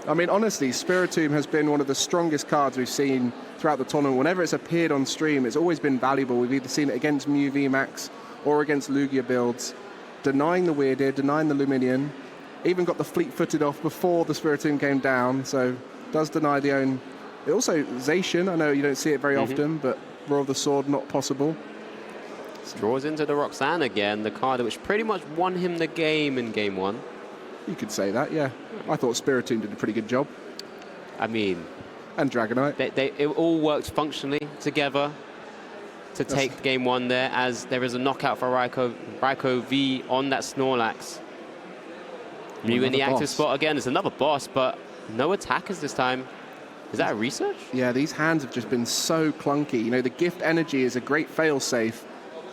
Speaker 2: I mean, honestly, Spiritomb has been one of the strongest cards we've seen throughout the tournament. Whenever it's appeared on stream, it's always been valuable. We've either seen it against Mew VMAX or against Lugia builds. Denying the Weird Ear, denying the Luminion. Even got the fleet-footed off before the Spiritomb came down, so does deny the own. It also, Zacian, I know you don't see it very often, but Roar of the Sword, not possible.
Speaker 1: Draws into the Roxanne again, the card which pretty much won him the game in game 1.
Speaker 2: You could say that, yeah. I thought Spiritomb did a pretty good job.
Speaker 1: I mean...
Speaker 2: And Dragonite.
Speaker 1: It all worked functionally together to take game 1 there, as there is a knockout for Raikou V on that Snorlax. Mew in the active spot again. It's another boss, but no attackers this time. Is that a research? Yeah,
Speaker 2: these hands have just been so clunky. You know, the Gift Energy is a great fail-safe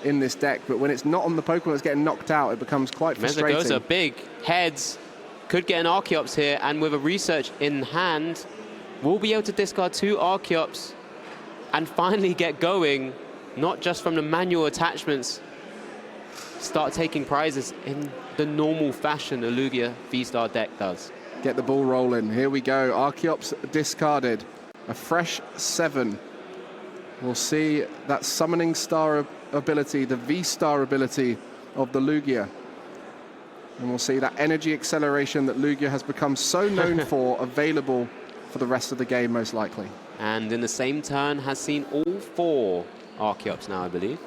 Speaker 2: in this deck, but when it's not on the Pokemon that's getting knocked out, it becomes quite frustrating.
Speaker 1: Mesogoza, big heads. Could get an Archeops here, and with a research in hand, we'll be able to discard 2 Archeops and finally get going, not just from the manual attachments, start taking prizes in the normal fashion a Lugia V-Star deck does.
Speaker 2: Get the ball rolling. Here we go. Archeops discarded. A fresh 7. We'll see that Summoning Star ability, the V-Star ability of the Lugia. And we'll see that energy acceleration that Lugia has become so known for available for the rest of the game, most likely.
Speaker 1: And in the same turn has seen all 4 Archeops now, I believe.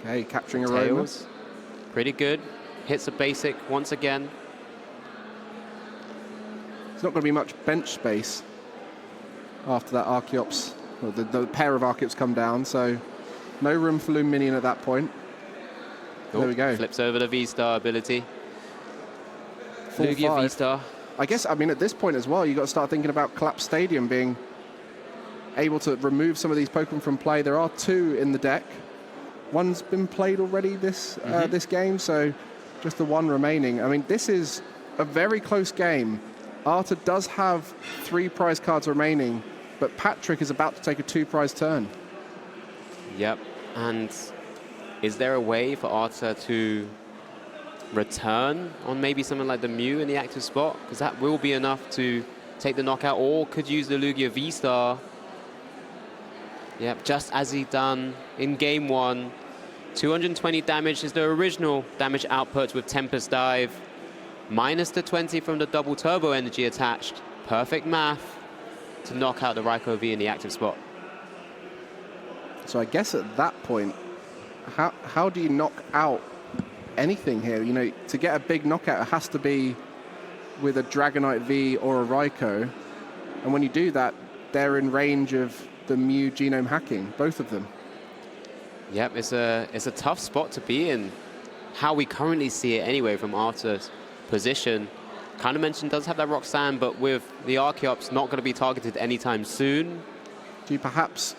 Speaker 2: Okay, capturing Aroma.
Speaker 1: Pretty good. Hits a basic once again.
Speaker 2: There's not going to be much bench space after that Archeops, or the pair of Archeops come down, so no room for Luminion at that point. There we go.
Speaker 1: Flips over the V-Star ability. Lugia V-Star.
Speaker 2: I guess, I mean, at this point as well, you've got to start thinking about Collapse Stadium being able to remove some of these Pokemon from play. There are 2 in the deck. One's been played already this game, so just the 1 remaining. I mean, this is a very close game. Arta does have 3 prize cards remaining, but Patrik is about to take a 2-prize turn.
Speaker 1: Yep, and is there a way for Arta to return on maybe something like the Mew in the active spot? Because that will be enough to take the knockout, or could use the Lugia V-Star. Yep, just as he done in game 1. 220 damage is the original damage output with Tempest Dive. Minus the 20 from the double turbo energy attached. Perfect math to knock out the Raikou V in the active spot.
Speaker 2: So I guess at that point, how do you knock out anything here? You know, to get a big knockout, it has to be with a Dragonite V or a Raikou. And when you do that, they're in range of the Mew genome hacking, both of them.
Speaker 1: Yep, it's a tough spot to be in. How we currently see it anyway from Arta's position. Kind of mentioned does have that Roxanne, but with the Archeops not going to be targeted anytime soon.
Speaker 2: Do you perhaps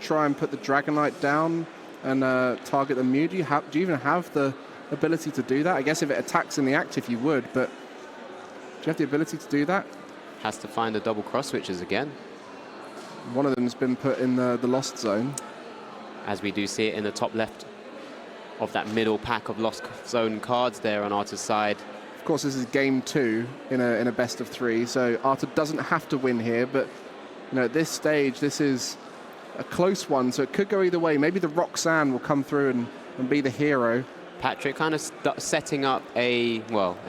Speaker 2: try and put the Dragonite down and target the Mew? Do you even have the ability to do that? I guess if it attacks in the active, you would, but do you have the ability to do that?
Speaker 1: Has to find the double cross switches again.
Speaker 2: One of them has been put in the lost zone.
Speaker 1: As we do see it in the top left of that middle pack of lost zone cards there on Arta's side.
Speaker 2: Of course, this is game 2 in a best of 3, so Arta doesn't have to win here, but you know, at this stage, this is a close one, so it could go either way. Maybe the Roxanne will come through and be the hero.
Speaker 1: Patrik kind of setting up a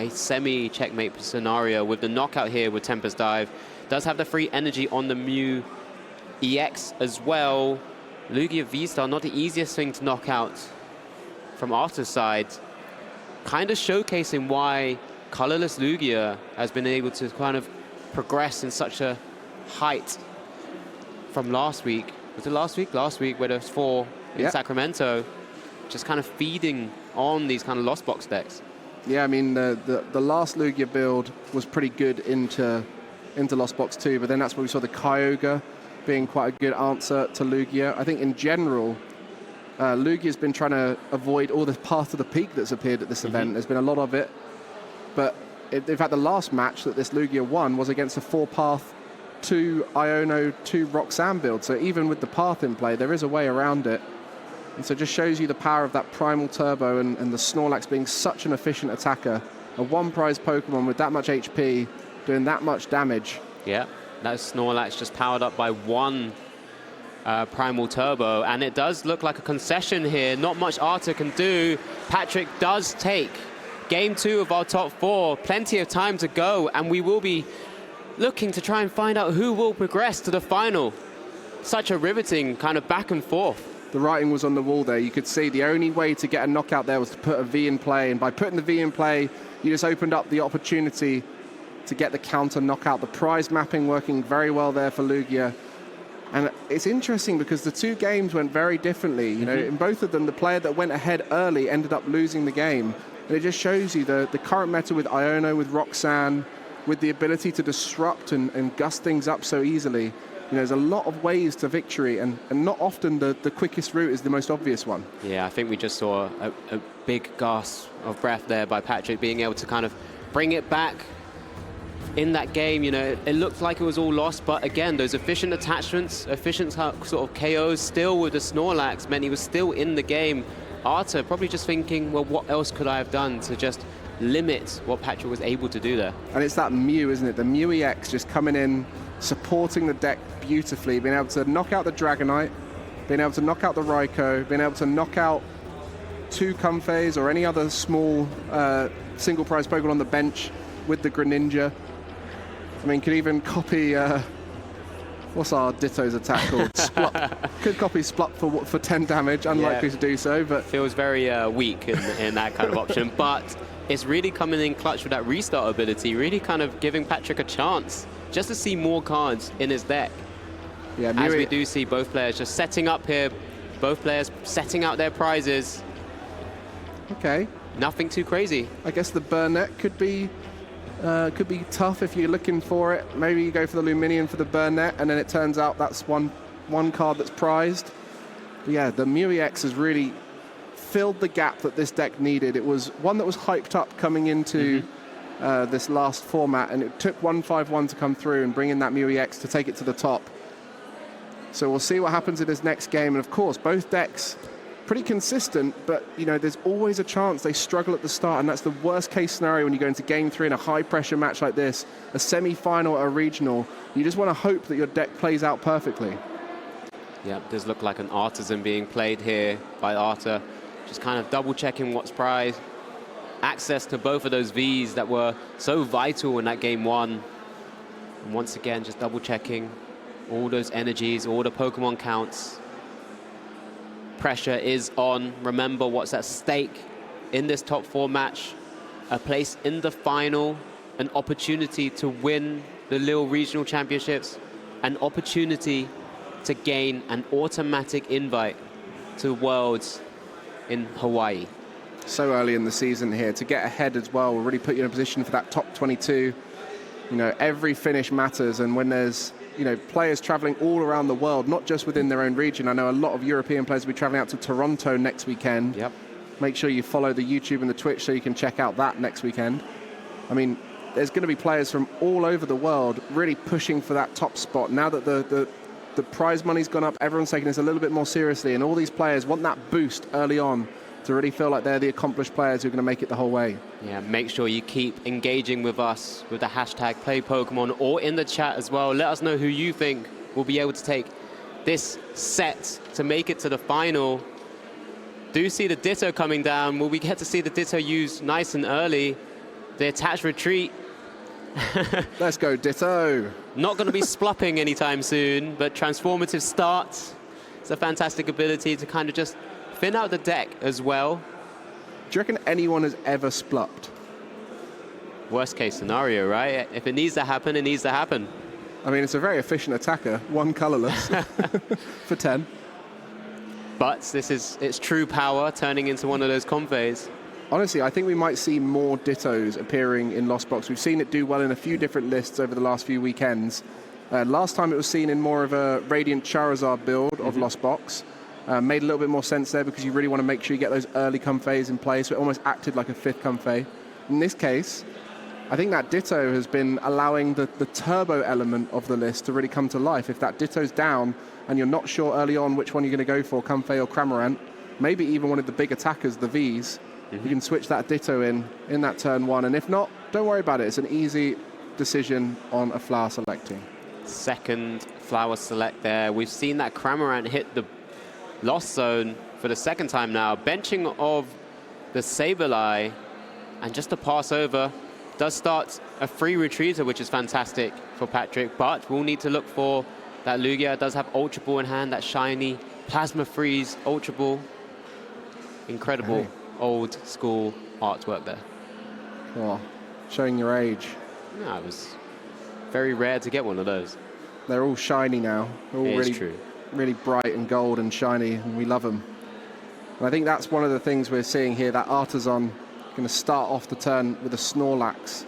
Speaker 1: semi-checkmate scenario with the knockout here with Tempest Dive. Does have the free energy on the Mew EX as well. Lugia V-Star, not the easiest thing to knock out from Arta's side. Kind of showcasing why colorless Lugia has been able to kind of progress in such a height from last week. Was it last week? Last week, where there was 4 in Sacramento, just kind of feeding on these kind of Lost Box decks.
Speaker 2: Yeah, I mean, the last Lugia build was pretty good into Lost Box 2, but then that's where we saw the Kyogre being quite a good answer to Lugia. I think in general, Lugia's been trying to avoid all the path to the peak that's appeared at this event. There's been a lot of it. But in fact, the last match that this Lugia won was against a 4-path 2 Iono 2 Roxanne build. So even with the path in play, there is a way around it. And so it just shows you the power of that Primal Turbo and the Snorlax being such an efficient attacker. A one-prize Pokemon with that much HP doing that much damage.
Speaker 1: Yeah, that Snorlax just powered up by one Primal Turbo, and it does look like a concession here. Not much Arta can do. Patrik does take game 2 of our top 4. Plenty of time to go, and we will be looking to try and find out who will progress to the final. Such a riveting kind of back and forth.
Speaker 2: The writing was on the wall there. You could see the only way to get a knockout there was to put a V in play, and by putting the V in play, you just opened up the opportunity to get the counter knockout. The prize mapping working very well there for Lugia. And it's interesting because the 2 games went very differently. You know, in both of them, the player that went ahead early ended up losing the game. And it just shows you the current meta with Iono, with Roxanne, with the ability to disrupt and gust things up so easily. You know, there's a lot of ways to victory, and not often the quickest route is the most obvious one.
Speaker 1: Yeah, I think we just saw a big gasp of breath there by Patrik, being able to kind of bring it back in that game. You know, it looked like it was all lost, but again, those efficient attachments, efficient sort of KOs still with the Snorlax meant he was still in the game. Arta probably just thinking, well, what else could I have done to just limit what Patrik was able to do there?
Speaker 2: And it's that Mew, isn't it? The Mew EX just coming in, supporting the deck beautifully, being able to knock out the Dragonite, being able to knock out the Raikou, being able to knock out 2 Comfeys or any other small single prize Pokemon on the bench with the Greninja. I mean, could even copy, what's our Ditto's attack called? Splut. Could copy Splut for 10 damage, unlikely to do so, but...
Speaker 1: Feels very weak in that kind of option, but it's really coming in clutch with that restart ability, really kind of giving Patrik a chance just to see more cards in his deck.
Speaker 2: Yeah,
Speaker 1: as we do see both players just setting up here, both players setting out their prizes.
Speaker 2: Okay.
Speaker 1: Nothing too crazy.
Speaker 2: I guess the Burnett could be tough if you're looking for it. Maybe you go for the Luminion for the Burnett, and then it turns out that's one card that's prized. But yeah, the Mew EX has really filled the gap that this deck needed. It was one that was hyped up coming into this last format, and it took 151 to come through and bring in that Mew EX to take it to the top. So we'll see what happens in this next game. And of course, both decks pretty consistent, but you know, there's always a chance they struggle at the start, and that's the worst case scenario when you go into game 3 in a high pressure match like this, a semi-final or a regional. You just want to hope that your deck plays out perfectly.
Speaker 1: Yeah, does look like an Artisan being played here by Arta, just kind of double checking what's prized. Access to both of those Vs that were so vital in that game 1. And once again, just double checking all those energies, all the Pokemon counts. Pressure is on. Remember what's at stake in this top 4 match. A place in the final, an opportunity to win the Lille Regional Championships, an opportunity to gain an automatic invite to Worlds in Hawaii.
Speaker 2: So early in the season here, to get ahead as well will really put you in a position for that top 22. You know, every finish matters, and when there's, you know, players traveling all around the world, not just within their own region. I know a lot of European players will be traveling out to Toronto next weekend.
Speaker 1: Yep.
Speaker 2: Make sure you follow the YouTube and the Twitch so you can check out that next weekend. I mean, there's going to be players from all over the world really pushing for that top spot. Now that the prize money's gone up, everyone's taking this a little bit more seriously, and all these players want that boost early on to really feel like they're the accomplished players who are going to make it the whole way.
Speaker 1: Yeah, make sure you keep engaging with us with the hashtag #PlayPokemon or in the chat as well. Let us know who you think will be able to take this set to make it to the final. Do see the Ditto coming down. Will we get to see the Ditto used nice and early? The attached retreat.
Speaker 2: Let's go, Ditto.
Speaker 1: Not going to be splupping anytime soon, but transformative start. It's a fantastic ability to kind of just thin out the deck as well.
Speaker 2: Do you reckon anyone has ever splupped?
Speaker 1: Worst case scenario, right? If it needs to happen, it needs to happen.
Speaker 2: I mean, it's a very efficient attacker, one colorless for 10.
Speaker 1: But this is its true power turning into one of those Comfeys.
Speaker 2: Honestly, I think we might see more Dittos appearing in Lost Box. We've seen it do well in a few different lists over the last few weekends. Last time it was seen in more of a Radiant Charizard build of Lost Box. Made a little bit more sense there because you really want to make sure you get those early Comfeys in play, so it almost acted like a 5th Comfey. In this case, I think that Ditto has been allowing the turbo element of the list to really come to life. If that Ditto's down and you're not sure early on which one you're going to go for, Comfey or Cramorant, maybe even one of the big attackers, the Vs, you can switch that Ditto in that turn 1. And if not, don't worry about it. It's an easy decision on a flower selecting.
Speaker 1: Second flower select there. We've seen that Cramorant hit the lost zone for the 2nd time now. Benching of the Sableye, and just to pass over, does start a free Retriever, which is fantastic for Patrik, but we'll need to look for that Lugia. It does have Ultra Ball in hand, that shiny Plasma Freeze Ultra Ball. Incredible old school artwork there.
Speaker 2: Oh, showing your age.
Speaker 1: No, it was very rare to get one of those.
Speaker 2: They're all shiny now. They're all really true. Really bright and gold and shiny, and we love them. And I think that's one of the things we're seeing here, that Artisan going to start off the turn with a Snorlax,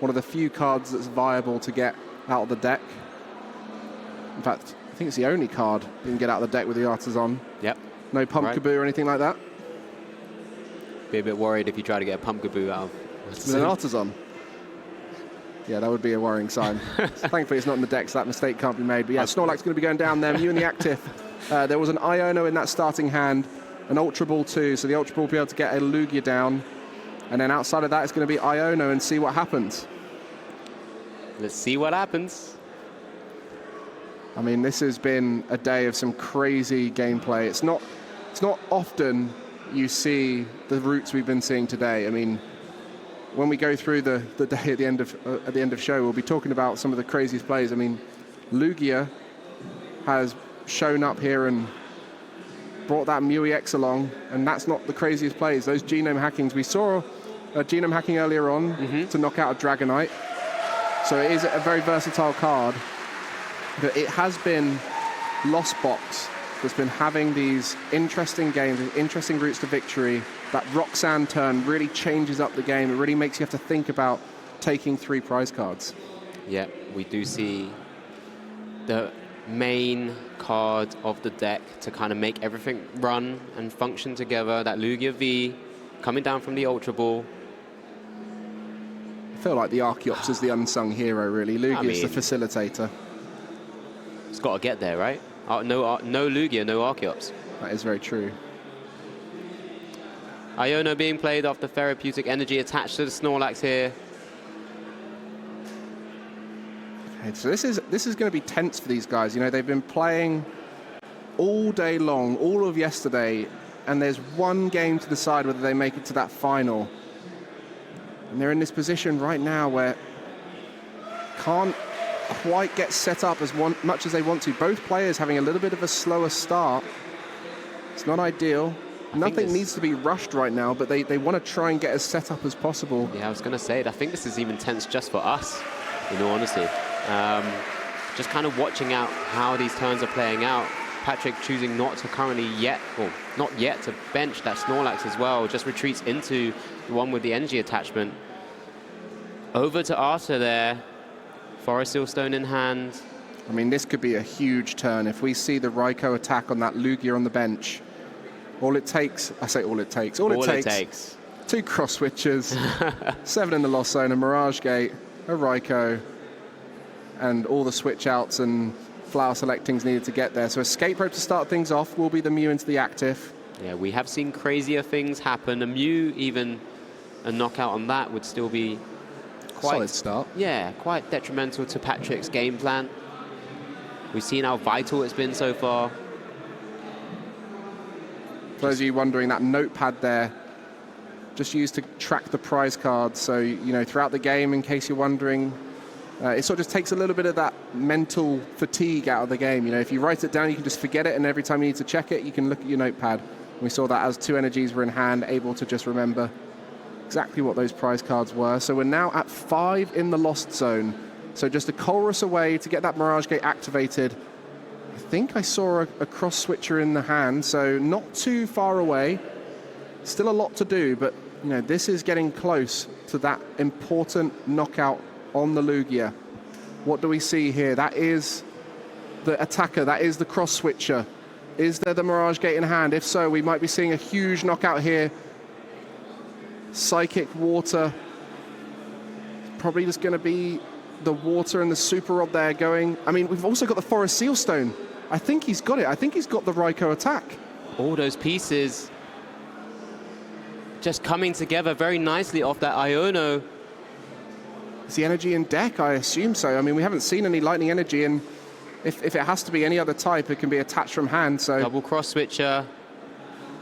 Speaker 2: one of the few cards that's viable to get out of the deck. In fact, I think it's the only card you can get out of the deck with the Artisan.
Speaker 1: Yep.
Speaker 2: No Pumpkaboo or anything like that.
Speaker 1: Be a bit worried if you try to get a Pumpkaboo out of
Speaker 2: with an Artisan. Yeah, that would be a worrying sign. Thankfully, it's not in the deck, so that mistake can't be made. But yeah, Snorlax going to be going down there. Mew in the active. There was an Iono in that starting hand, an Ultra Ball too, so the Ultra Ball will be able to get a Lugia down. And then outside of that, it's going to be Iono and see what happens.
Speaker 1: Let's see what happens.
Speaker 2: I mean, this has been a day of some crazy gameplay. It's not often you see the routes we've been seeing today. I mean, when we go through the day at the end of show, we'll be talking about some of the craziest plays. I mean, Lugia has shown up here and brought that Mew EX along, and that's not the craziest plays. Those genome hackings, we saw genome hacking earlier on to knock out a Dragonite. So it is a very versatile card, but it has been Lost Box that's been having these interesting games, interesting routes to victory. That Roxanne turn really changes up the game. It really makes you have to think about taking 3 prize cards.
Speaker 1: Yeah, we do see the main card of the deck to kind of make everything run and function together. That Lugia V coming down from the Ultra Ball.
Speaker 2: I feel like the Archeops is the unsung hero, really. Lugia's the facilitator.
Speaker 1: It's got to get there, right? No Lugia, no Archeops.
Speaker 2: That is very true.
Speaker 1: Iono being played off the Therapeutic Energy attached to the Snorlax here.
Speaker 2: Okay, so this is going to be tense for these guys. You know, they've been playing all day long, all of yesterday, and there's one game to decide whether they make it to that final. And they're in this position right now where can't quite get set up as much as they want to. Both players having a little bit of a slower start. It's not ideal. Nothing needs to be rushed right now, but they want to try and get as set up as possible.
Speaker 1: Yeah, I was going to say it. I think this is even tense just for us, in all honesty. Just kind of watching out how these turns are playing out. Patrik choosing not to currently yet, or not yet, to bench that Snorlax as well. Just retreats into the one with the energy attachment. Over to Arthur there. Forest Seal Stone in hand.
Speaker 2: I mean, this could be a huge turn. If we see the Raikou attack on that Lugia on the bench, all it takes, I say all it takes, all it takes 2 cross switches, 7 in the Lost Zone, a Mirage Gate, a Raikou, and all the switch outs and flower selectings needed to get there. So Escape Rope to start things off will be the Mew into the active.
Speaker 1: Yeah, we have seen crazier things happen. A Mew, even a knockout on that would still be quite...
Speaker 2: Solid start.
Speaker 1: Yeah, quite detrimental to Patrik's game plan. We've seen how vital it's been so far.
Speaker 2: For those of you wondering, that notepad there, just used to track the prize cards. So, you know, throughout the game, in case you're wondering, it sort of just takes a little bit of that mental fatigue out of the game. You know, if you write it down, you can just forget it, and every time you need to check it, you can look at your notepad. We saw that as 2 energies were in hand, able to just remember exactly what those prize cards were. So we're now at 5 in the Lost Zone. So just a Colress away to get that Mirage Gate activated. I think I saw a cross switcher in the hand, so not too far away. Still a lot to do, but you know, this is getting close to that important knockout on the Lugia. What do we see here? That is the attacker, that is the cross switcher. Is there the Mirage Gate in hand? If so, we might be seeing a huge knockout here. Psychic Water. Probably just going to be the Water and the Super Rod there going. I mean, we've also got the Forest Seal Stone. I think he's got it. I think he's got the Raikou attack.
Speaker 1: All those pieces just coming together very nicely off that Iono.
Speaker 2: Is the energy in deck? I assume so. I mean, we haven't seen any lightning energy, and if it has to be any other type, it can be attached from hand. So
Speaker 1: double cross switcher,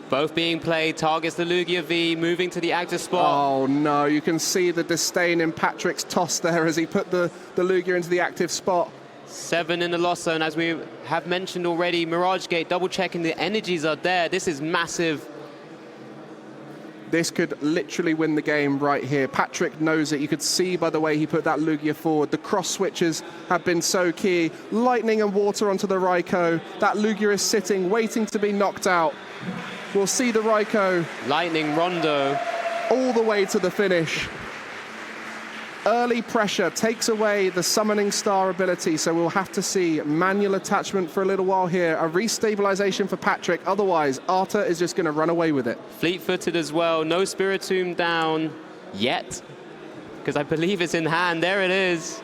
Speaker 1: both being played, targets the Lugia V, moving to the active spot.
Speaker 2: Oh no, you can see the disdain in Patrik's toss there as he put the Lugia into the active spot.
Speaker 1: 7 in the loss zone, as we have mentioned already. Mirage Gate, double checking the energies are there. This is massive.
Speaker 2: This could literally win the game right here. Patrik knows it. You could see by the way he put that Lugia forward. The cross switches have been so key. Lightning and Water onto the Raikou. That Lugia is sitting, waiting to be knocked out. We'll see the Raikou.
Speaker 1: Lightning Rondo.
Speaker 2: All the way to the finish. Early pressure takes away the Summoning Star ability, so we'll have to see manual attachment for a little while here. A restabilization for Patrik. Otherwise, Arta is just going to run away with it.
Speaker 1: Fleet-footed as well. No Spiritomb down yet, because I believe it's in hand. There it is.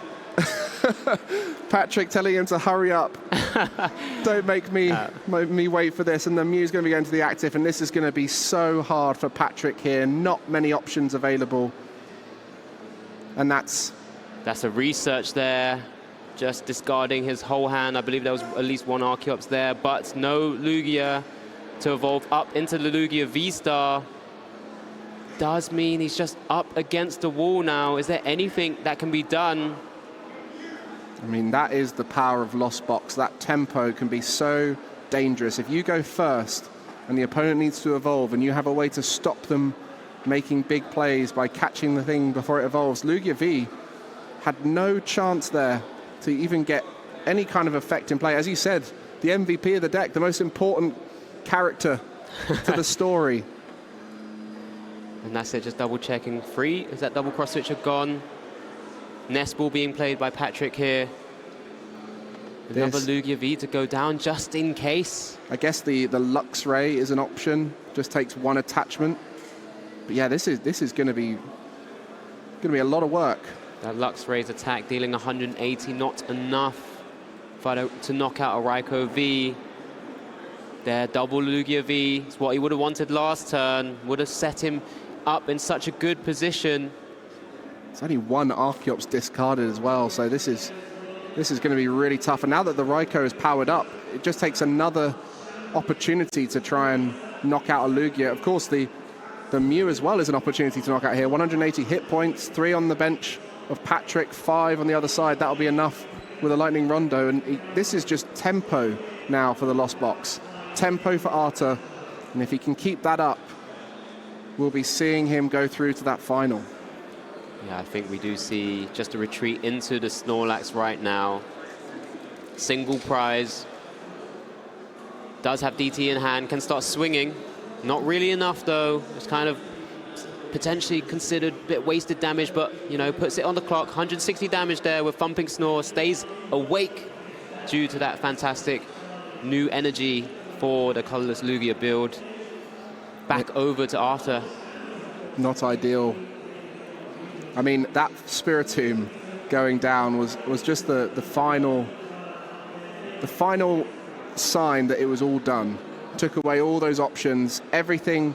Speaker 2: Patrik telling him to hurry up. Don't make me wait for this. And the Mew's going to be going to the active, and this is going to be so hard for Patrik here. Not many options available. And that's
Speaker 1: a research there, just discarding his whole hand. I believe there was at least one Archeops there, but no Lugia to evolve up into the Lugia V-Star. Does mean he's just up against the wall now. Is there anything that can be done?
Speaker 2: I mean, that is the power of Lost Box. That tempo can be so dangerous. If you go first and the opponent needs to evolve and you have a way to stop them making big plays by catching the thing before it evolves. Lugia V had no chance there to even get any kind of effect in play. As you said, the MVP of the deck, the most important character to the story.
Speaker 1: And that's it, just double checking. Free, is that double cross switcher gone? Nest ball being played by Patrik here. Another Lugia V to go down just in case. I
Speaker 2: guess the Lux Ray is an option, just takes one attachment. But yeah, this is going to be a lot of work.
Speaker 1: That Lux Ray's attack dealing 180, not enough to knock out a Raikou V. There, double Lugia V. It's what he would have wanted last turn. Would have set him up in such a good position.
Speaker 2: It's only one Archeops discarded as well, so this is going to be really tough. And now that the Raikou is powered up, it just takes another opportunity to try and knock out a Lugia. Of course, the Mew as well is an opportunity to knock out here. 180 hit points, 3 on the bench of Patrik, 5 on the other side. That'll be enough with a Lightning Rondo. And this is just tempo now for the Lost Box. Tempo for Arta. And if he can keep that up, we'll be seeing him go through to that final.
Speaker 1: Yeah, I think we do see just a retreat into the Snorlax right now. Single prize. Does have DT in hand, can start swinging. Not really enough though. It's kind of potentially considered a bit wasted damage, but you know, puts it on the clock. 160 damage there with Thumping Snore. Stays awake due to that fantastic new energy for the colorless Lugia build. Back over to Arta. Not
Speaker 2: ideal. I mean, that Spiritomb going down was just the final sign that it was all done. Took away all those options. Everything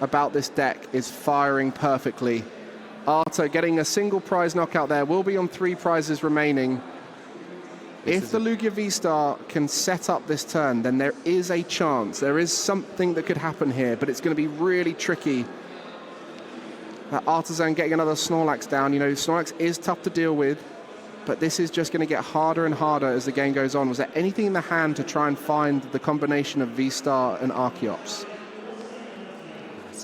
Speaker 2: about this deck is firing perfectly. Arta getting a single prize knockout there. Will be on 3 prizes remaining. If the Lugia V-Star can set up this turn, then there is a chance. There is something that could happen here, but it's going to be really tricky. That Artisan getting another Snorlax down. You know, Snorlax is tough to deal with, but this is just going to get harder and harder as the game goes on. Was there anything in the hand to try and find the combination of V-Star and Archeops?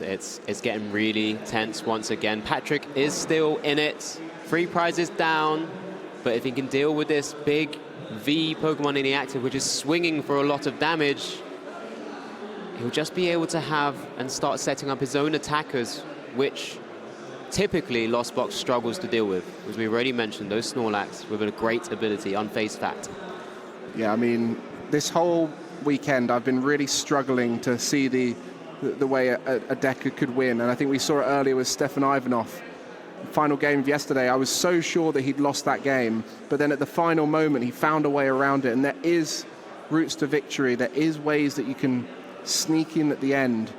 Speaker 1: It's getting really tense once again. Patrik is still in it. 3 prizes down, but if he can deal with this big V Pokemon in the active, which is swinging for a lot of damage, he'll just be able to have and start setting up his own attackers, which typically Lost Box struggles to deal with. As we already mentioned, those Snorlax with a great ability, Unfazed Fact.
Speaker 2: Yeah, I mean, this whole weekend, I've been really struggling to see the way a deck could win. And I think we saw it earlier with Stefan Ivanov. Final game of yesterday, I was so sure that he'd lost that game. But then at the final moment, he found a way around it. And there is routes to victory. There is ways that you can sneak in at the end.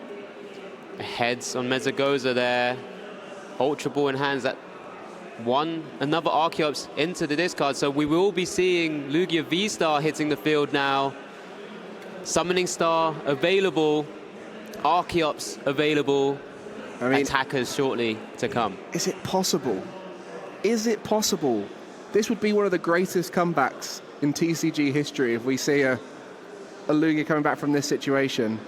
Speaker 1: Heads on Mezagoza there. Ultra Ball in hands that won another Archeops into the discard. So we will be seeing Lugia V-Star hitting the field now. Summoning Star available. Archeops available. I mean, attackers shortly to come.
Speaker 2: Is it possible? Is it possible? This would be one of the greatest comebacks in TCG history if we see a Lugia coming back from this situation.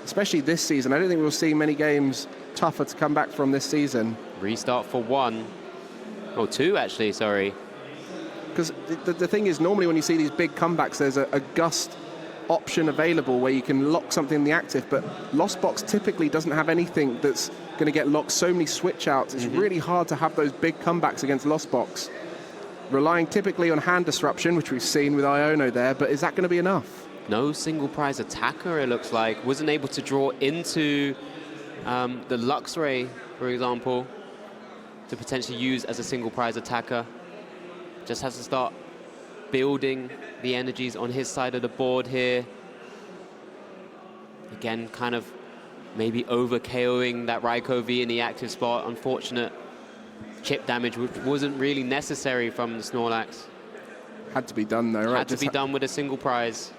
Speaker 2: Especially this season. I don't think we'll see many games tougher to come back from this season.
Speaker 1: Restart for 1. Or 2, actually, sorry.
Speaker 2: Because the thing is, normally when you see these big comebacks, there's a gust option available where you can lock something in the active, but Lost Box typically doesn't have anything that's going to get locked. So many switch outs. It's really hard to have those big comebacks against Lost Box. Relying typically on hand disruption, which we've seen with Iono there, but is that going to be enough?
Speaker 1: No single prize attacker, it looks like. Wasn't able to draw into the Luxray, for example, to potentially use as a single prize attacker. Just has to start building the energies on his side of the board here. Again, kind of maybe over KOing that Raikou V in the active spot. Unfortunate chip damage, which wasn't really necessary from the Snorlax.
Speaker 2: Had to be done though, right?
Speaker 1: Had to be done with a single prize.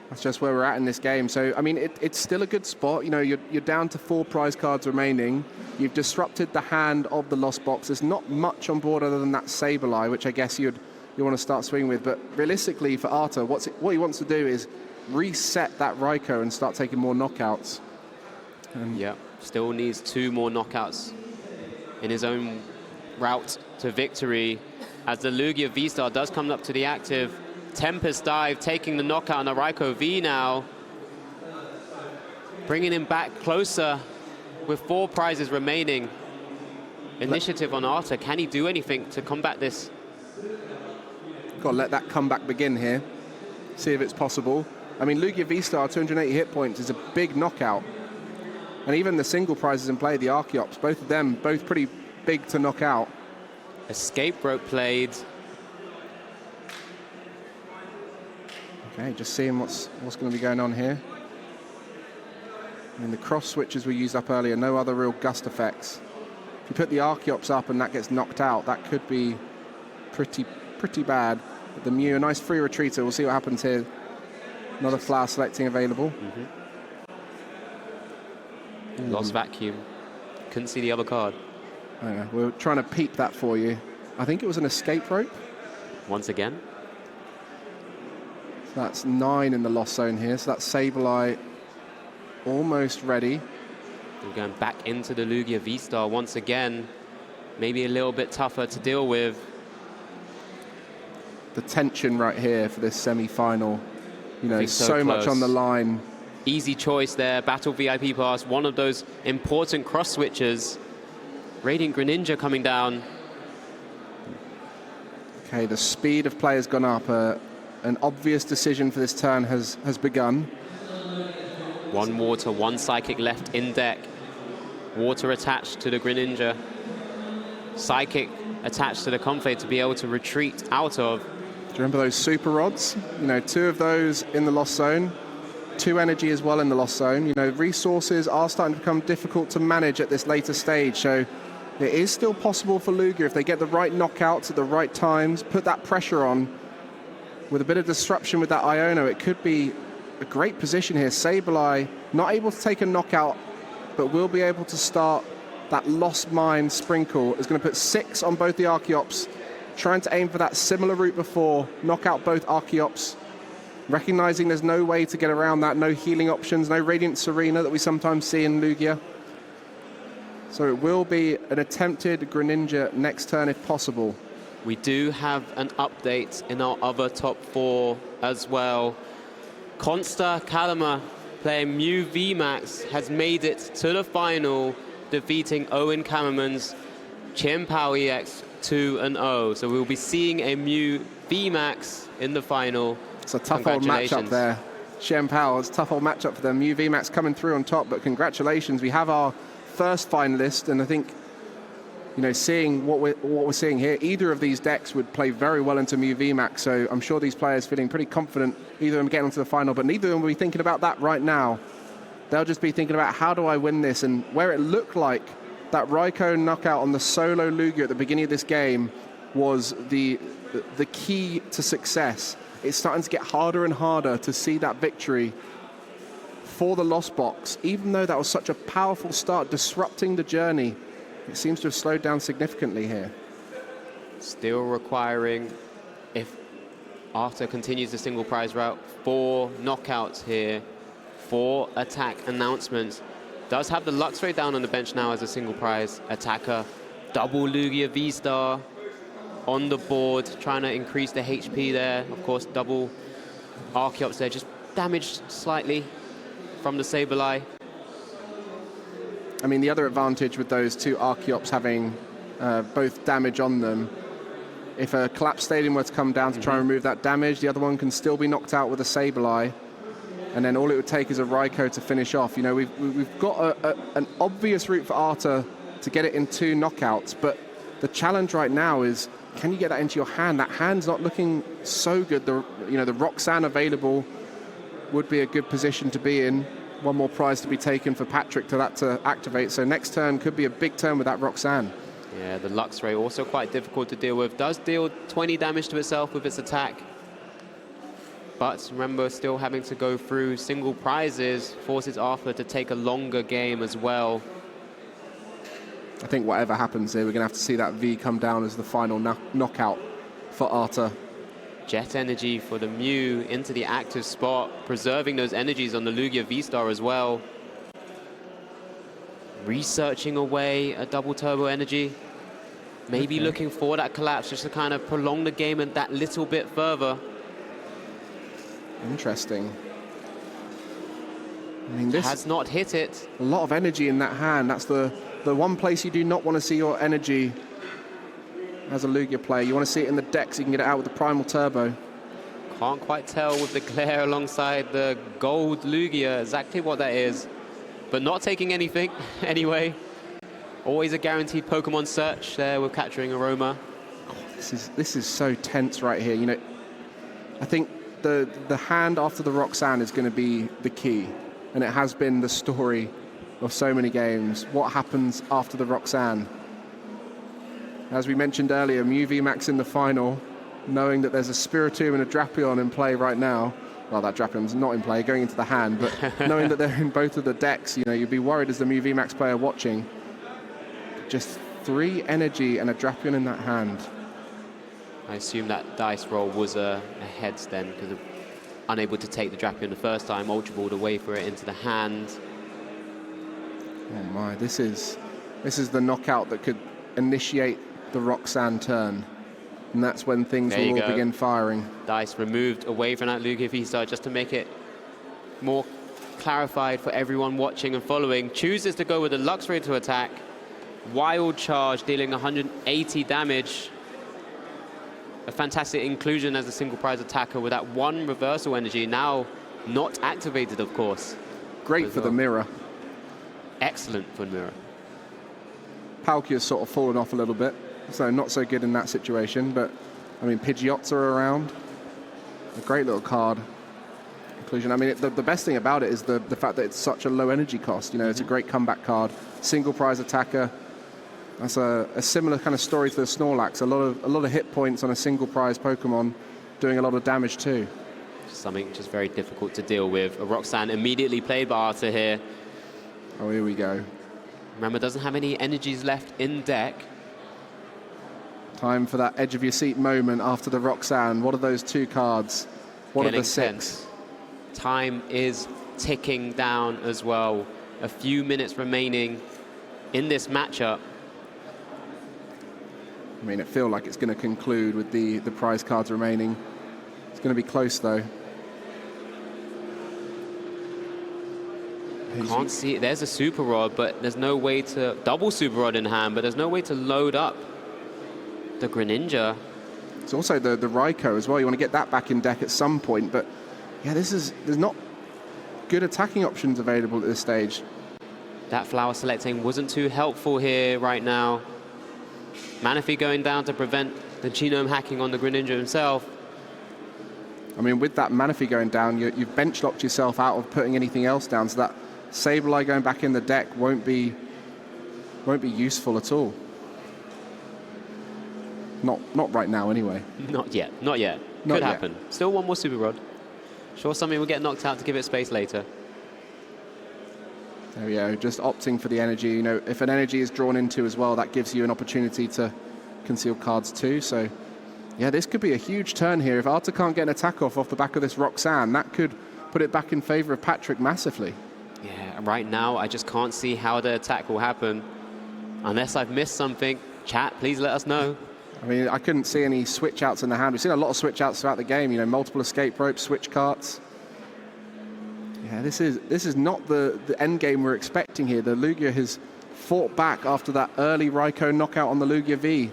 Speaker 2: That's just where we're at in this game. So, I mean, it's still a good spot. You know, you're down to 4 prize cards remaining. You've disrupted the hand of the Lost Box. There's not much on board other than that Sableye, which I guess you want to start swinging with. But realistically, for Arta, what he wants to do is reset that Raikou and start taking more knockouts.
Speaker 1: Yeah, still needs 2 more knockouts in his own route to victory. As the Lugia V-Star does come up to the active, Tempest Dive taking the knockout on the Raikou V now. Bringing him back closer with 4 prizes remaining. Initiative on Arta. Can he do anything to combat this?
Speaker 2: Got to let that comeback begin here. See if it's possible. I mean, Lugia V-Star, 280 hit points is a big knockout. And even the single prizes in play, the Archeops, both of them, both pretty big to knock out.
Speaker 1: Escape rope played.
Speaker 2: Okay, just seeing what's going to be going on here. I mean, the cross switches we used up earlier, no other real gust effects. If you put the Archeops up and that gets knocked out, that could be pretty bad. But the Mew, a nice free retreater. We'll see what happens here. Not a flower selecting available.
Speaker 1: Lost vacuum. Couldn't see the other card.
Speaker 2: We're trying to peep that for you. I think it was an escape rope.
Speaker 1: Once again.
Speaker 2: So that's 9 in the lost zone here. So that's Sableye almost ready.
Speaker 1: We're going back into the Lugia V-Star once again. Maybe a little bit tougher to deal with.
Speaker 2: The tension right here for this semi-final. You know, so much on the line.
Speaker 1: Easy choice there. Battle VIP pass. One of those important cross switches. Radiant Greninja coming down.
Speaker 2: Okay, the speed of play has gone up. An obvious decision for this turn has begun.
Speaker 1: 1 water, 1 psychic left in deck. Water attached to the Greninja. Psychic attached to the Comfey to be able to retreat out of.
Speaker 2: Do you remember those super rods? You know, 2 of those in the lost zone. 2 energy as well in the lost zone. You know, resources are starting to become difficult to manage at this later stage. So it is still possible for Lugia if they get the right knockouts at the right times, put that pressure on. With a bit of disruption with that Iono, it could be a great position here. Sableye not able to take a knockout, but will be able to start that Lost Mine Sprinkle. Is going to put 6 on both the Archeops, trying to aim for that similar route before, knock out both Archeops, recognizing there's no way to get around that, no healing options, no Radiant Serena that we sometimes see in Lugia. So it will be an attempted Greninja next turn if possible.
Speaker 1: We do have an update in our other top 4 as well. Consta Kalama playing Mew VMAX has made it to the final, defeating Owen Kammerman's Chien-Pao EX 2-0. So we'll be seeing a Mew VMAX in the final.
Speaker 2: It's a tough old matchup there. Shen Pao. It's a tough old matchup for them. VMAX coming through on top, but congratulations. We have our first finalist, and I think, you know, seeing what we're seeing here, either of these decks would play very well into VMAX, so I'm sure these players feeling pretty confident, either of them getting onto the final, but neither of them will be thinking about that right now. They'll just be thinking about, how do I win this? And where it looked like that Raikou knockout on the solo Lugia at the beginning of this game was the key to success. It's starting to get harder and harder to see that victory for the Lost Box, even though that was such a powerful start, disrupting the journey. It seems to have slowed down significantly here.
Speaker 1: Still requiring, if Arthur continues the single prize route, 4 knockouts here, 4 attack announcements. Does have the Luxray down on the bench now as a single prize attacker. Double Lugia V-Star on the board, trying to increase the HP there. Of course, double Archeops there, just damaged slightly from the Sableye.
Speaker 2: I mean, the other advantage with those 2 Archeops having both damage on them, if a collapsed stadium were to come down to try and remove that damage, the other one can still be knocked out with a Sableye, and then all it would take is a Raikou to finish off. You know, we've got an obvious route for Arthur to get it in 2 knockouts, but the challenge right now is, can you get that into your hand? That hand's not looking so good. The Roxanne available would be a good position to be in. One more prize to be taken for Patrik to activate. So next turn could be a big turn with that Roxanne.
Speaker 1: Yeah, the Luxray also quite difficult to deal with. Does deal 20 damage to itself with its attack. But remember, still having to go through single prizes forces Arthur to take a longer game as well.
Speaker 2: I think whatever happens here, we're going to have to see that V come down as the final knockout for Arthur.
Speaker 1: Jet Energy for the Mew into the active spot, preserving those energies on the Lugia V-Star as well. Researching away a double Turbo Energy. Maybe looking for that collapse just to kind of prolong the game and that little bit further.
Speaker 2: Interesting. I mean, this
Speaker 1: has not hit it.
Speaker 2: A lot of energy in that hand. That's the one place you do not want to see your energy as a Lugia player. You want to see it in the deck so you can get it out with the Primal Turbo.
Speaker 1: Can't quite tell with the glare alongside the gold Lugia exactly what that is, but not taking anything anyway. Always a guaranteed Pokemon search there with capturing Aroma.
Speaker 2: Oh, this is so tense right here. You know, I think the hand after the Roxanne is going to be the key, and it has been the story of so many games. What happens after the Roxanne? As we mentioned earlier, VMAX in the final, knowing that there's a Spiritomb and a Drapion in play right now. Well, that Drapion's not in play, going into the hand, but knowing that they're in both of the decks, you know, you'd be worried as the VMAX player watching. Just 3 energy and a Drapion in that hand.
Speaker 1: I assume that dice roll was a heads then, because of unable to take the Drapion the first time, Ultra Balled away for it into the hand.
Speaker 2: Oh my, this is the knockout that could initiate the Roxanne turn, and that's when things will all begin firing.
Speaker 1: Dice removed away from that Lugia V-Star just to make it more clarified for everyone watching and following. Chooses to go with the Luxray to attack. Wild Charge, dealing 180 damage. A fantastic inclusion as a single prize attacker with that 1 reversal energy, now not activated, of course.
Speaker 2: Great for the mirror.
Speaker 1: Excellent for the mirror.
Speaker 2: Palkia's sort of fallen off a little bit, so not so good in that situation, but I mean, Pidgeots are around. A great little card. Inclusion. I mean, the best thing about it is the fact that it's such a low energy cost. You know, it's a great comeback card. Single prize attacker. That's a similar kind of story to the Snorlax. A lot of hit points on a single prize Pokemon, doing a lot of damage too.
Speaker 1: Something just very difficult to deal with. A Roxanne immediately played by Arthur here.
Speaker 2: Oh, here we go.
Speaker 1: Remember, doesn't have any energies left in deck.
Speaker 2: Time for that edge of your seat moment after the Roxanne. What are those 2 cards? What are the 6?
Speaker 1: Time is ticking down as well. A few minutes remaining in this matchup.
Speaker 2: I mean, it feels like it's going to conclude with the prize cards remaining. It's going to be close, though.
Speaker 1: Can't see it. There's a Super Rod, but there's no way to... Double Super Rod in hand, but there's no way to load up the Greninja.
Speaker 2: It's also the Raikou as well. You want to get that back in deck at some point, but yeah, there's not good attacking options available at this stage.
Speaker 1: That flower selecting wasn't too helpful here right now. Manaphy going down to prevent the genome hacking on the Greninja himself.
Speaker 2: I mean, with that Manaphy going down, you've bench locked yourself out of putting anything else down, so that Sableye going back in the deck won't be useful at all. Not right now, anyway.
Speaker 1: Not yet. Not yet. Could happen. Still one more Super Rod. Sure, something will get knocked out to give it space later.
Speaker 2: There we go. Just opting for the energy. You know, if an energy is drawn into as well, that gives you an opportunity to conceal cards too. So, yeah, this could be a huge turn here. If Arta can't get an attack off the back of this Roxanne, that could put it back in favor of Patrik massively.
Speaker 1: Yeah, right now I just can't see how the attack will happen. Unless I've missed something. Chat, please let us know.
Speaker 2: I mean, I couldn't see any switch outs in the hand. We've seen a lot of switch outs throughout the game, you know, multiple escape ropes, switch carts. Yeah, this is not the end game we're expecting here. The Lugia has fought back after that early Raikou knockout on the Lugia V.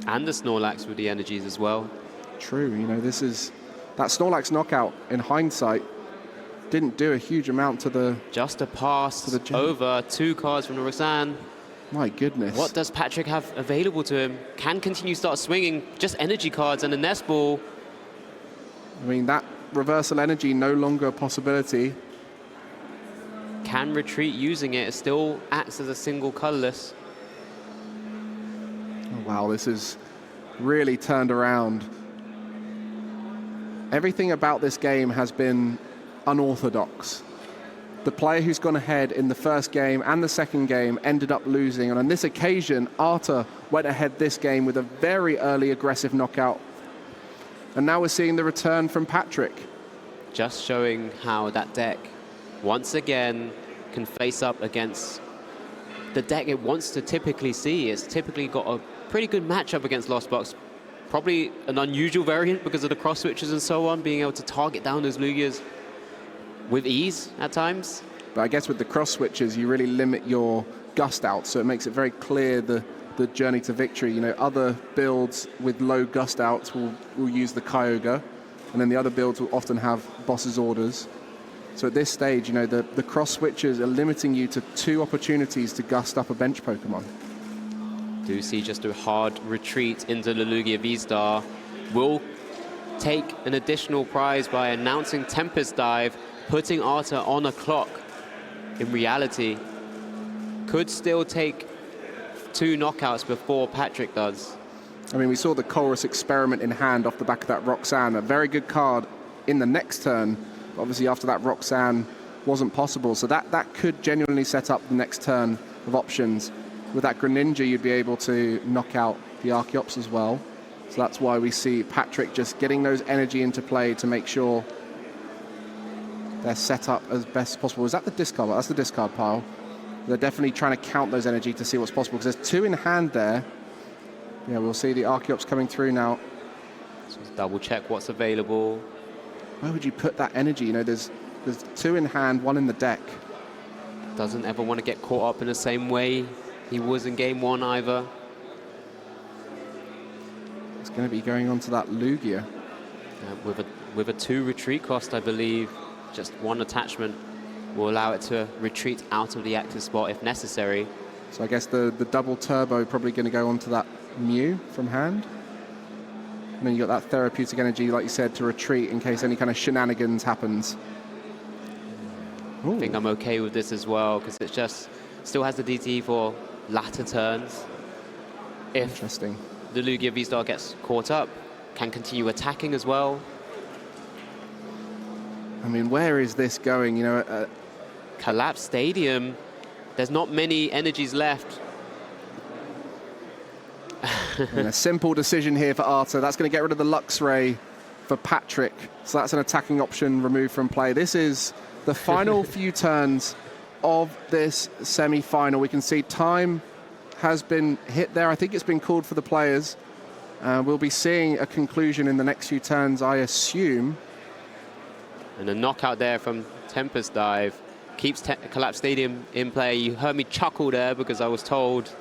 Speaker 1: And the Snorlax with the energies as well.
Speaker 2: True, you know, this is that Snorlax knockout in hindsight didn't do a huge amount to the...
Speaker 1: Just a pass over 2 cards from the Roxanne.
Speaker 2: My goodness.
Speaker 1: What does Patrik have available to him? Can continue start swinging just energy cards and a nest ball.
Speaker 2: I mean, that reversal energy no longer a possibility.
Speaker 1: Can retreat using it. It still acts as a single colorless.
Speaker 2: Oh, wow, this is really turned around. Everything about this game has been unorthodox. The player who's gone ahead in the first game and the second game ended up losing. And on this occasion, Arta went ahead this game with a very early aggressive knockout. And now we're seeing the return from Patrik.
Speaker 1: Just showing how that deck, once again, can face up against the deck it wants to typically see. It's typically got a pretty good matchup against Lost Box. Probably an unusual variant because of the cross switches and so on, being able to target down those Lugias with ease at times.
Speaker 2: But I guess with the cross switches, you really limit your gust out, so it makes it very clear the journey to victory. You know, other builds with low gust outs will use the Kyogre, and then the other builds will often have boss's orders. So at this stage, you know, the cross switches are limiting you to 2 opportunities to gust up a bench Pokemon.
Speaker 1: Do see just a hard retreat into the Lugia V-Star. Will take an additional prize by announcing Tempest Dive, putting Arta on a clock. In reality, could still take 2 knockouts before Patrik does.
Speaker 2: I mean, we saw the Chorus Experiment in hand off the back of that Roxanne. A very good card in the next turn. Obviously, after that Roxanne wasn't possible. So that could genuinely set up the next turn of options. With that Greninja, you'd be able to knock out the Archeops as well. So that's why we see Patrik just getting those energy into play to make sure they're set up as best as possible. Is that the discard? That's the discard pile. They're definitely trying to count those energy to see what's possible, because there's 2 in hand there. Yeah, we'll see the Archeops coming through now.
Speaker 1: So let's double check what's available.
Speaker 2: Where would you put that energy? You know, there's 2 in hand, 1 in the deck.
Speaker 1: Doesn't ever want to get caught up in the same way he was in game 1 either.
Speaker 2: It's going to be going on to that Lugia.
Speaker 1: With a 2 retreat cost, I believe. Just 1 attachment will allow it to retreat out of the active spot if necessary.
Speaker 2: So I guess the double turbo probably going to go onto that Mew from hand. And then you got that therapeutic energy, like you said, to retreat in case any kind of shenanigans happens.
Speaker 1: I think I'm okay with this as well, because it just still has the DT for latter turns. If
Speaker 2: Interesting.
Speaker 1: The Lugia V-Star gets caught up, can continue attacking as well.
Speaker 2: I mean, where is this going? You know,
Speaker 1: Collapse Stadium. There's not many energies left.
Speaker 2: And a simple decision here for Arta. That's going to get rid of the Luxray for Patrik. So that's an attacking option removed from play. This is the final few turns of this semi-final. We can see time has been hit there. I think it's been called for the players. We'll be seeing a conclusion in the next few turns, I assume.
Speaker 1: And a knockout there from Tempest Dive keeps Collapse Stadium in play. You heard me chuckle there because I was told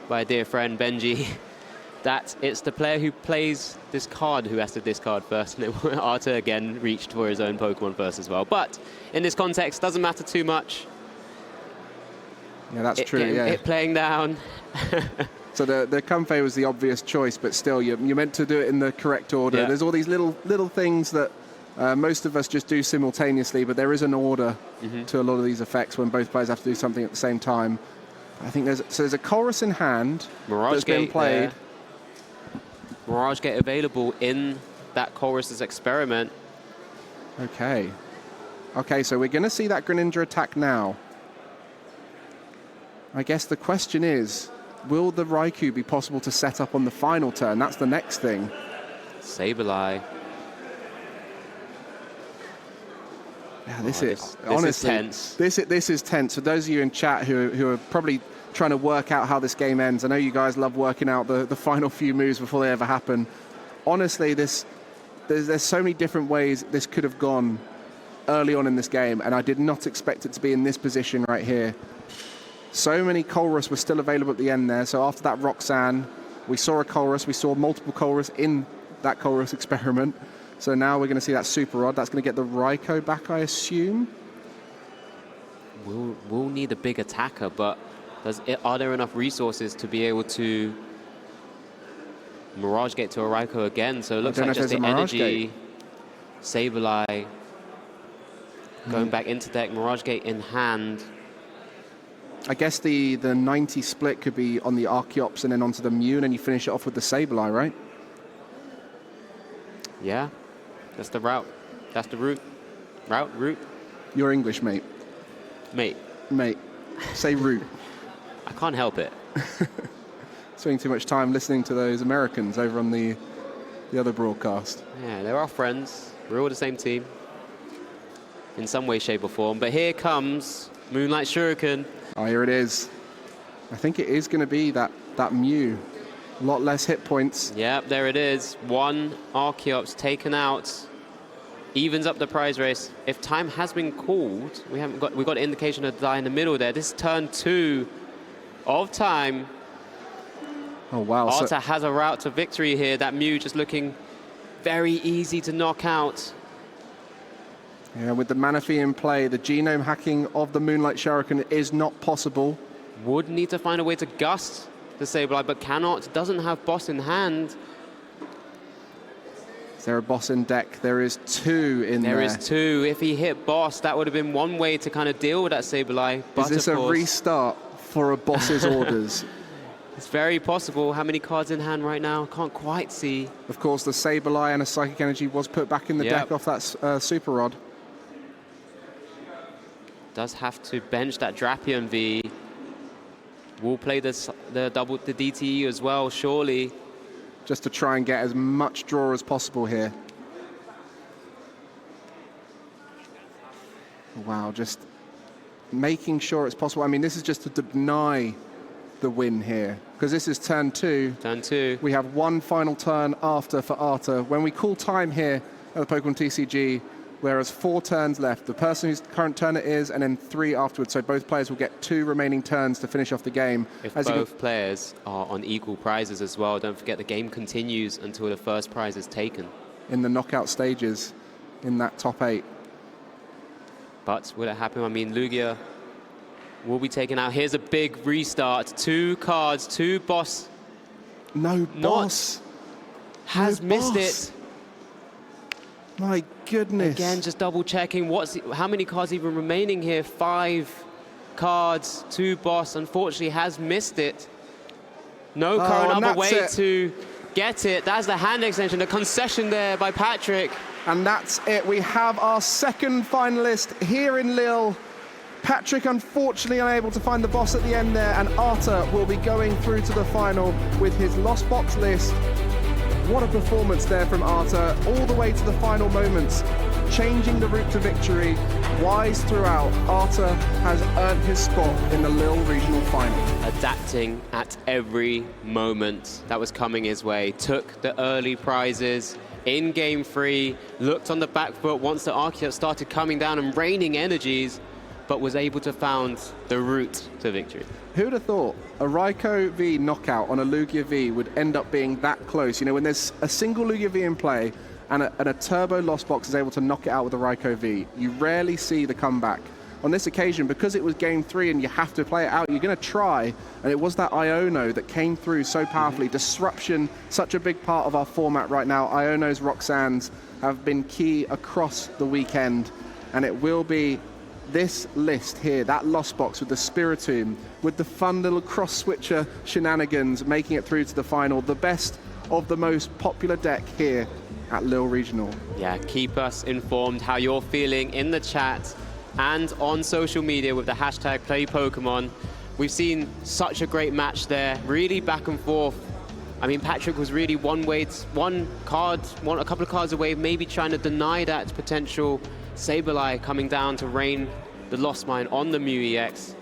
Speaker 1: by a dear friend Benji that it's the player who plays this card who has to discard first, and Arta again reached for his own Pokemon first as well. But in this context, doesn't matter too much.
Speaker 2: Yeah, that's true. Yeah,
Speaker 1: it playing down.
Speaker 2: So the Comfey was the obvious choice, but still, you're meant to do it in the correct order.
Speaker 1: Yeah.
Speaker 2: There's all these little things that most of us just do simultaneously, but there is an order to a lot of these effects when both players have to do something at the same time. I think there's a Colress in hand that's been played.
Speaker 1: There. Mirage Gate available in that Colress's experiment.
Speaker 2: Okay. Okay, so we're going to see that Greninja attack now. I guess the question is, will the Raikou be possible to set up on the final turn? That's the next thing.
Speaker 1: Sableye.
Speaker 2: Yeah,
Speaker 1: this is tense.
Speaker 2: This is tense. For those of you in chat who are probably trying to work out how this game ends, I know you guys love working out the final few moves before they ever happen. Honestly, there's so many different ways this could have gone early on in this game, and I did not expect it to be in this position right here. So many Colress were still available at the end there. So after that Roxanne, we saw a Colress. We saw multiple Colress in that Colress experiment. So now we're going to see that Super Rod. That's going to get the Raikou back, I assume.
Speaker 1: We'll need a big attacker, but are there enough resources to be able to Mirage Gate to a Raikou again? So it looks like just the energy. Sableye going back into deck, Mirage Gate in hand.
Speaker 2: I guess the 90 split could be on the Archeops and then onto the Mew, and then you finish it off with the Sableye, right?
Speaker 1: Yeah, that's the route. That's the route. Route.
Speaker 2: You're English, mate.
Speaker 1: Mate.
Speaker 2: Say route.
Speaker 1: I can't help it.
Speaker 2: Spending too much time listening to those Americans over on the other broadcast.
Speaker 1: Yeah, they're our friends. We're all the same team in some way, shape, or form. But here comes Moonlight Shuriken.
Speaker 2: Oh, here it is. I think it is going to be that Mew. A lot less hit points.
Speaker 1: Yep, there it is. One Archeops taken out. Evens up the prize race. If time has been called, we've got an indication of die in the middle there. This is turn 2 of time.
Speaker 2: Oh, wow.
Speaker 1: Arta has a route to victory here. That Mew just looking very easy to knock out.
Speaker 2: Yeah, with the Manaphy in play, the genome hacking of the Moonlight Shuriken is not possible.
Speaker 1: Would need to find a way to gust the Sableye, but cannot. Doesn't have boss in hand.
Speaker 2: Is there a boss in deck? There is 2 in there.
Speaker 1: There is 2. If he hit boss, that would have been one way to kind of deal with that Sableye.
Speaker 2: Is this a restart for a boss's orders?
Speaker 1: It's very possible. How many cards in hand right now? Can't quite see.
Speaker 2: Of course, the Sableye and a Psychic Energy was put back in the deck off that Super Rod.
Speaker 1: Does have to bench that Drapion V. Will play the DTE as well, surely.
Speaker 2: Just to try and get as much draw as possible here. Wow, just making sure it's possible. I mean, this is just to deny the win here, because this is turn 2.
Speaker 1: Turn 2.
Speaker 2: We have one final turn after for Arta. When we call time here at the Pokemon TCG, whereas 4 turns left, the person whose current turn it is, and then 3 afterwards. So both players will get 2 remaining turns to finish off the game.
Speaker 1: If both players are on equal prizes as well, don't forget the game continues until the first prize is taken.
Speaker 2: In the knockout stages, in that top 8.
Speaker 1: But will it happen? I mean, Lugia will be taken out. Here's a big restart. 2 cards, 2 boss.
Speaker 2: No boss.
Speaker 1: Has missed it.
Speaker 2: My goodness.
Speaker 1: Again, just double checking. How many cards even remaining here? 5 cards, 2 boss. Unfortunately, has missed it. No current other way to get it. That's the hand extension, the concession there by Patrik.
Speaker 2: And that's it. We have our second finalist here in Lille. Patrik unfortunately unable to find the boss at the end there, and Arta will be going through to the final with his Lost Box list. What a performance there from Arta, all the way to the final moments, changing the route to victory. Wise throughout, Arta has earned his spot in the Lille Regional Final.
Speaker 1: Adapting at every moment that was coming his way. Took the early prizes in game 3, looked on the back foot once the Archeops started coming down and raining energies. but was able to found the route to victory.
Speaker 2: Who'd have thought a Raiko V knockout on a Lugia V would end up being that close? You know, when there's a single Lugia V in play and a turbo Lost Box is able to knock it out with a Raiko V, you rarely see the comeback. On this occasion, because it was game 3 and you have to play it out, you're going to try, and it was that Iono that came through so powerfully. Disruption, such a big part of our format right now. Iono's Roxanne's have been key across the weekend, and it will be this list here, that Lost Box with the Spiritomb, with the fun little cross-switcher shenanigans, making it through to the final. The best of the most popular deck here at Lille Regional. Yeah,
Speaker 1: keep us informed how you're feeling in the chat and on social media with the hashtag #PlayPokemon. We've seen such a great match there, really back and forth. I mean, Patrik was really a couple of cards away, maybe trying to deny that potential Sableye coming down to rain the Lost Mine on the Mew EX.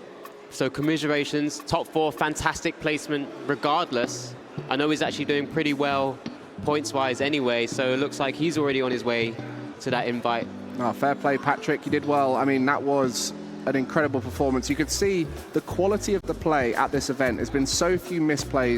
Speaker 1: So commiserations, top 4, fantastic placement regardless. I know he's actually doing pretty well points-wise anyway, so it looks like he's already on his way to that invite.
Speaker 2: Oh, fair play, Patrik. You did well. I mean, that was an incredible performance. You could see the quality of the play at this event. There's been so few misplays.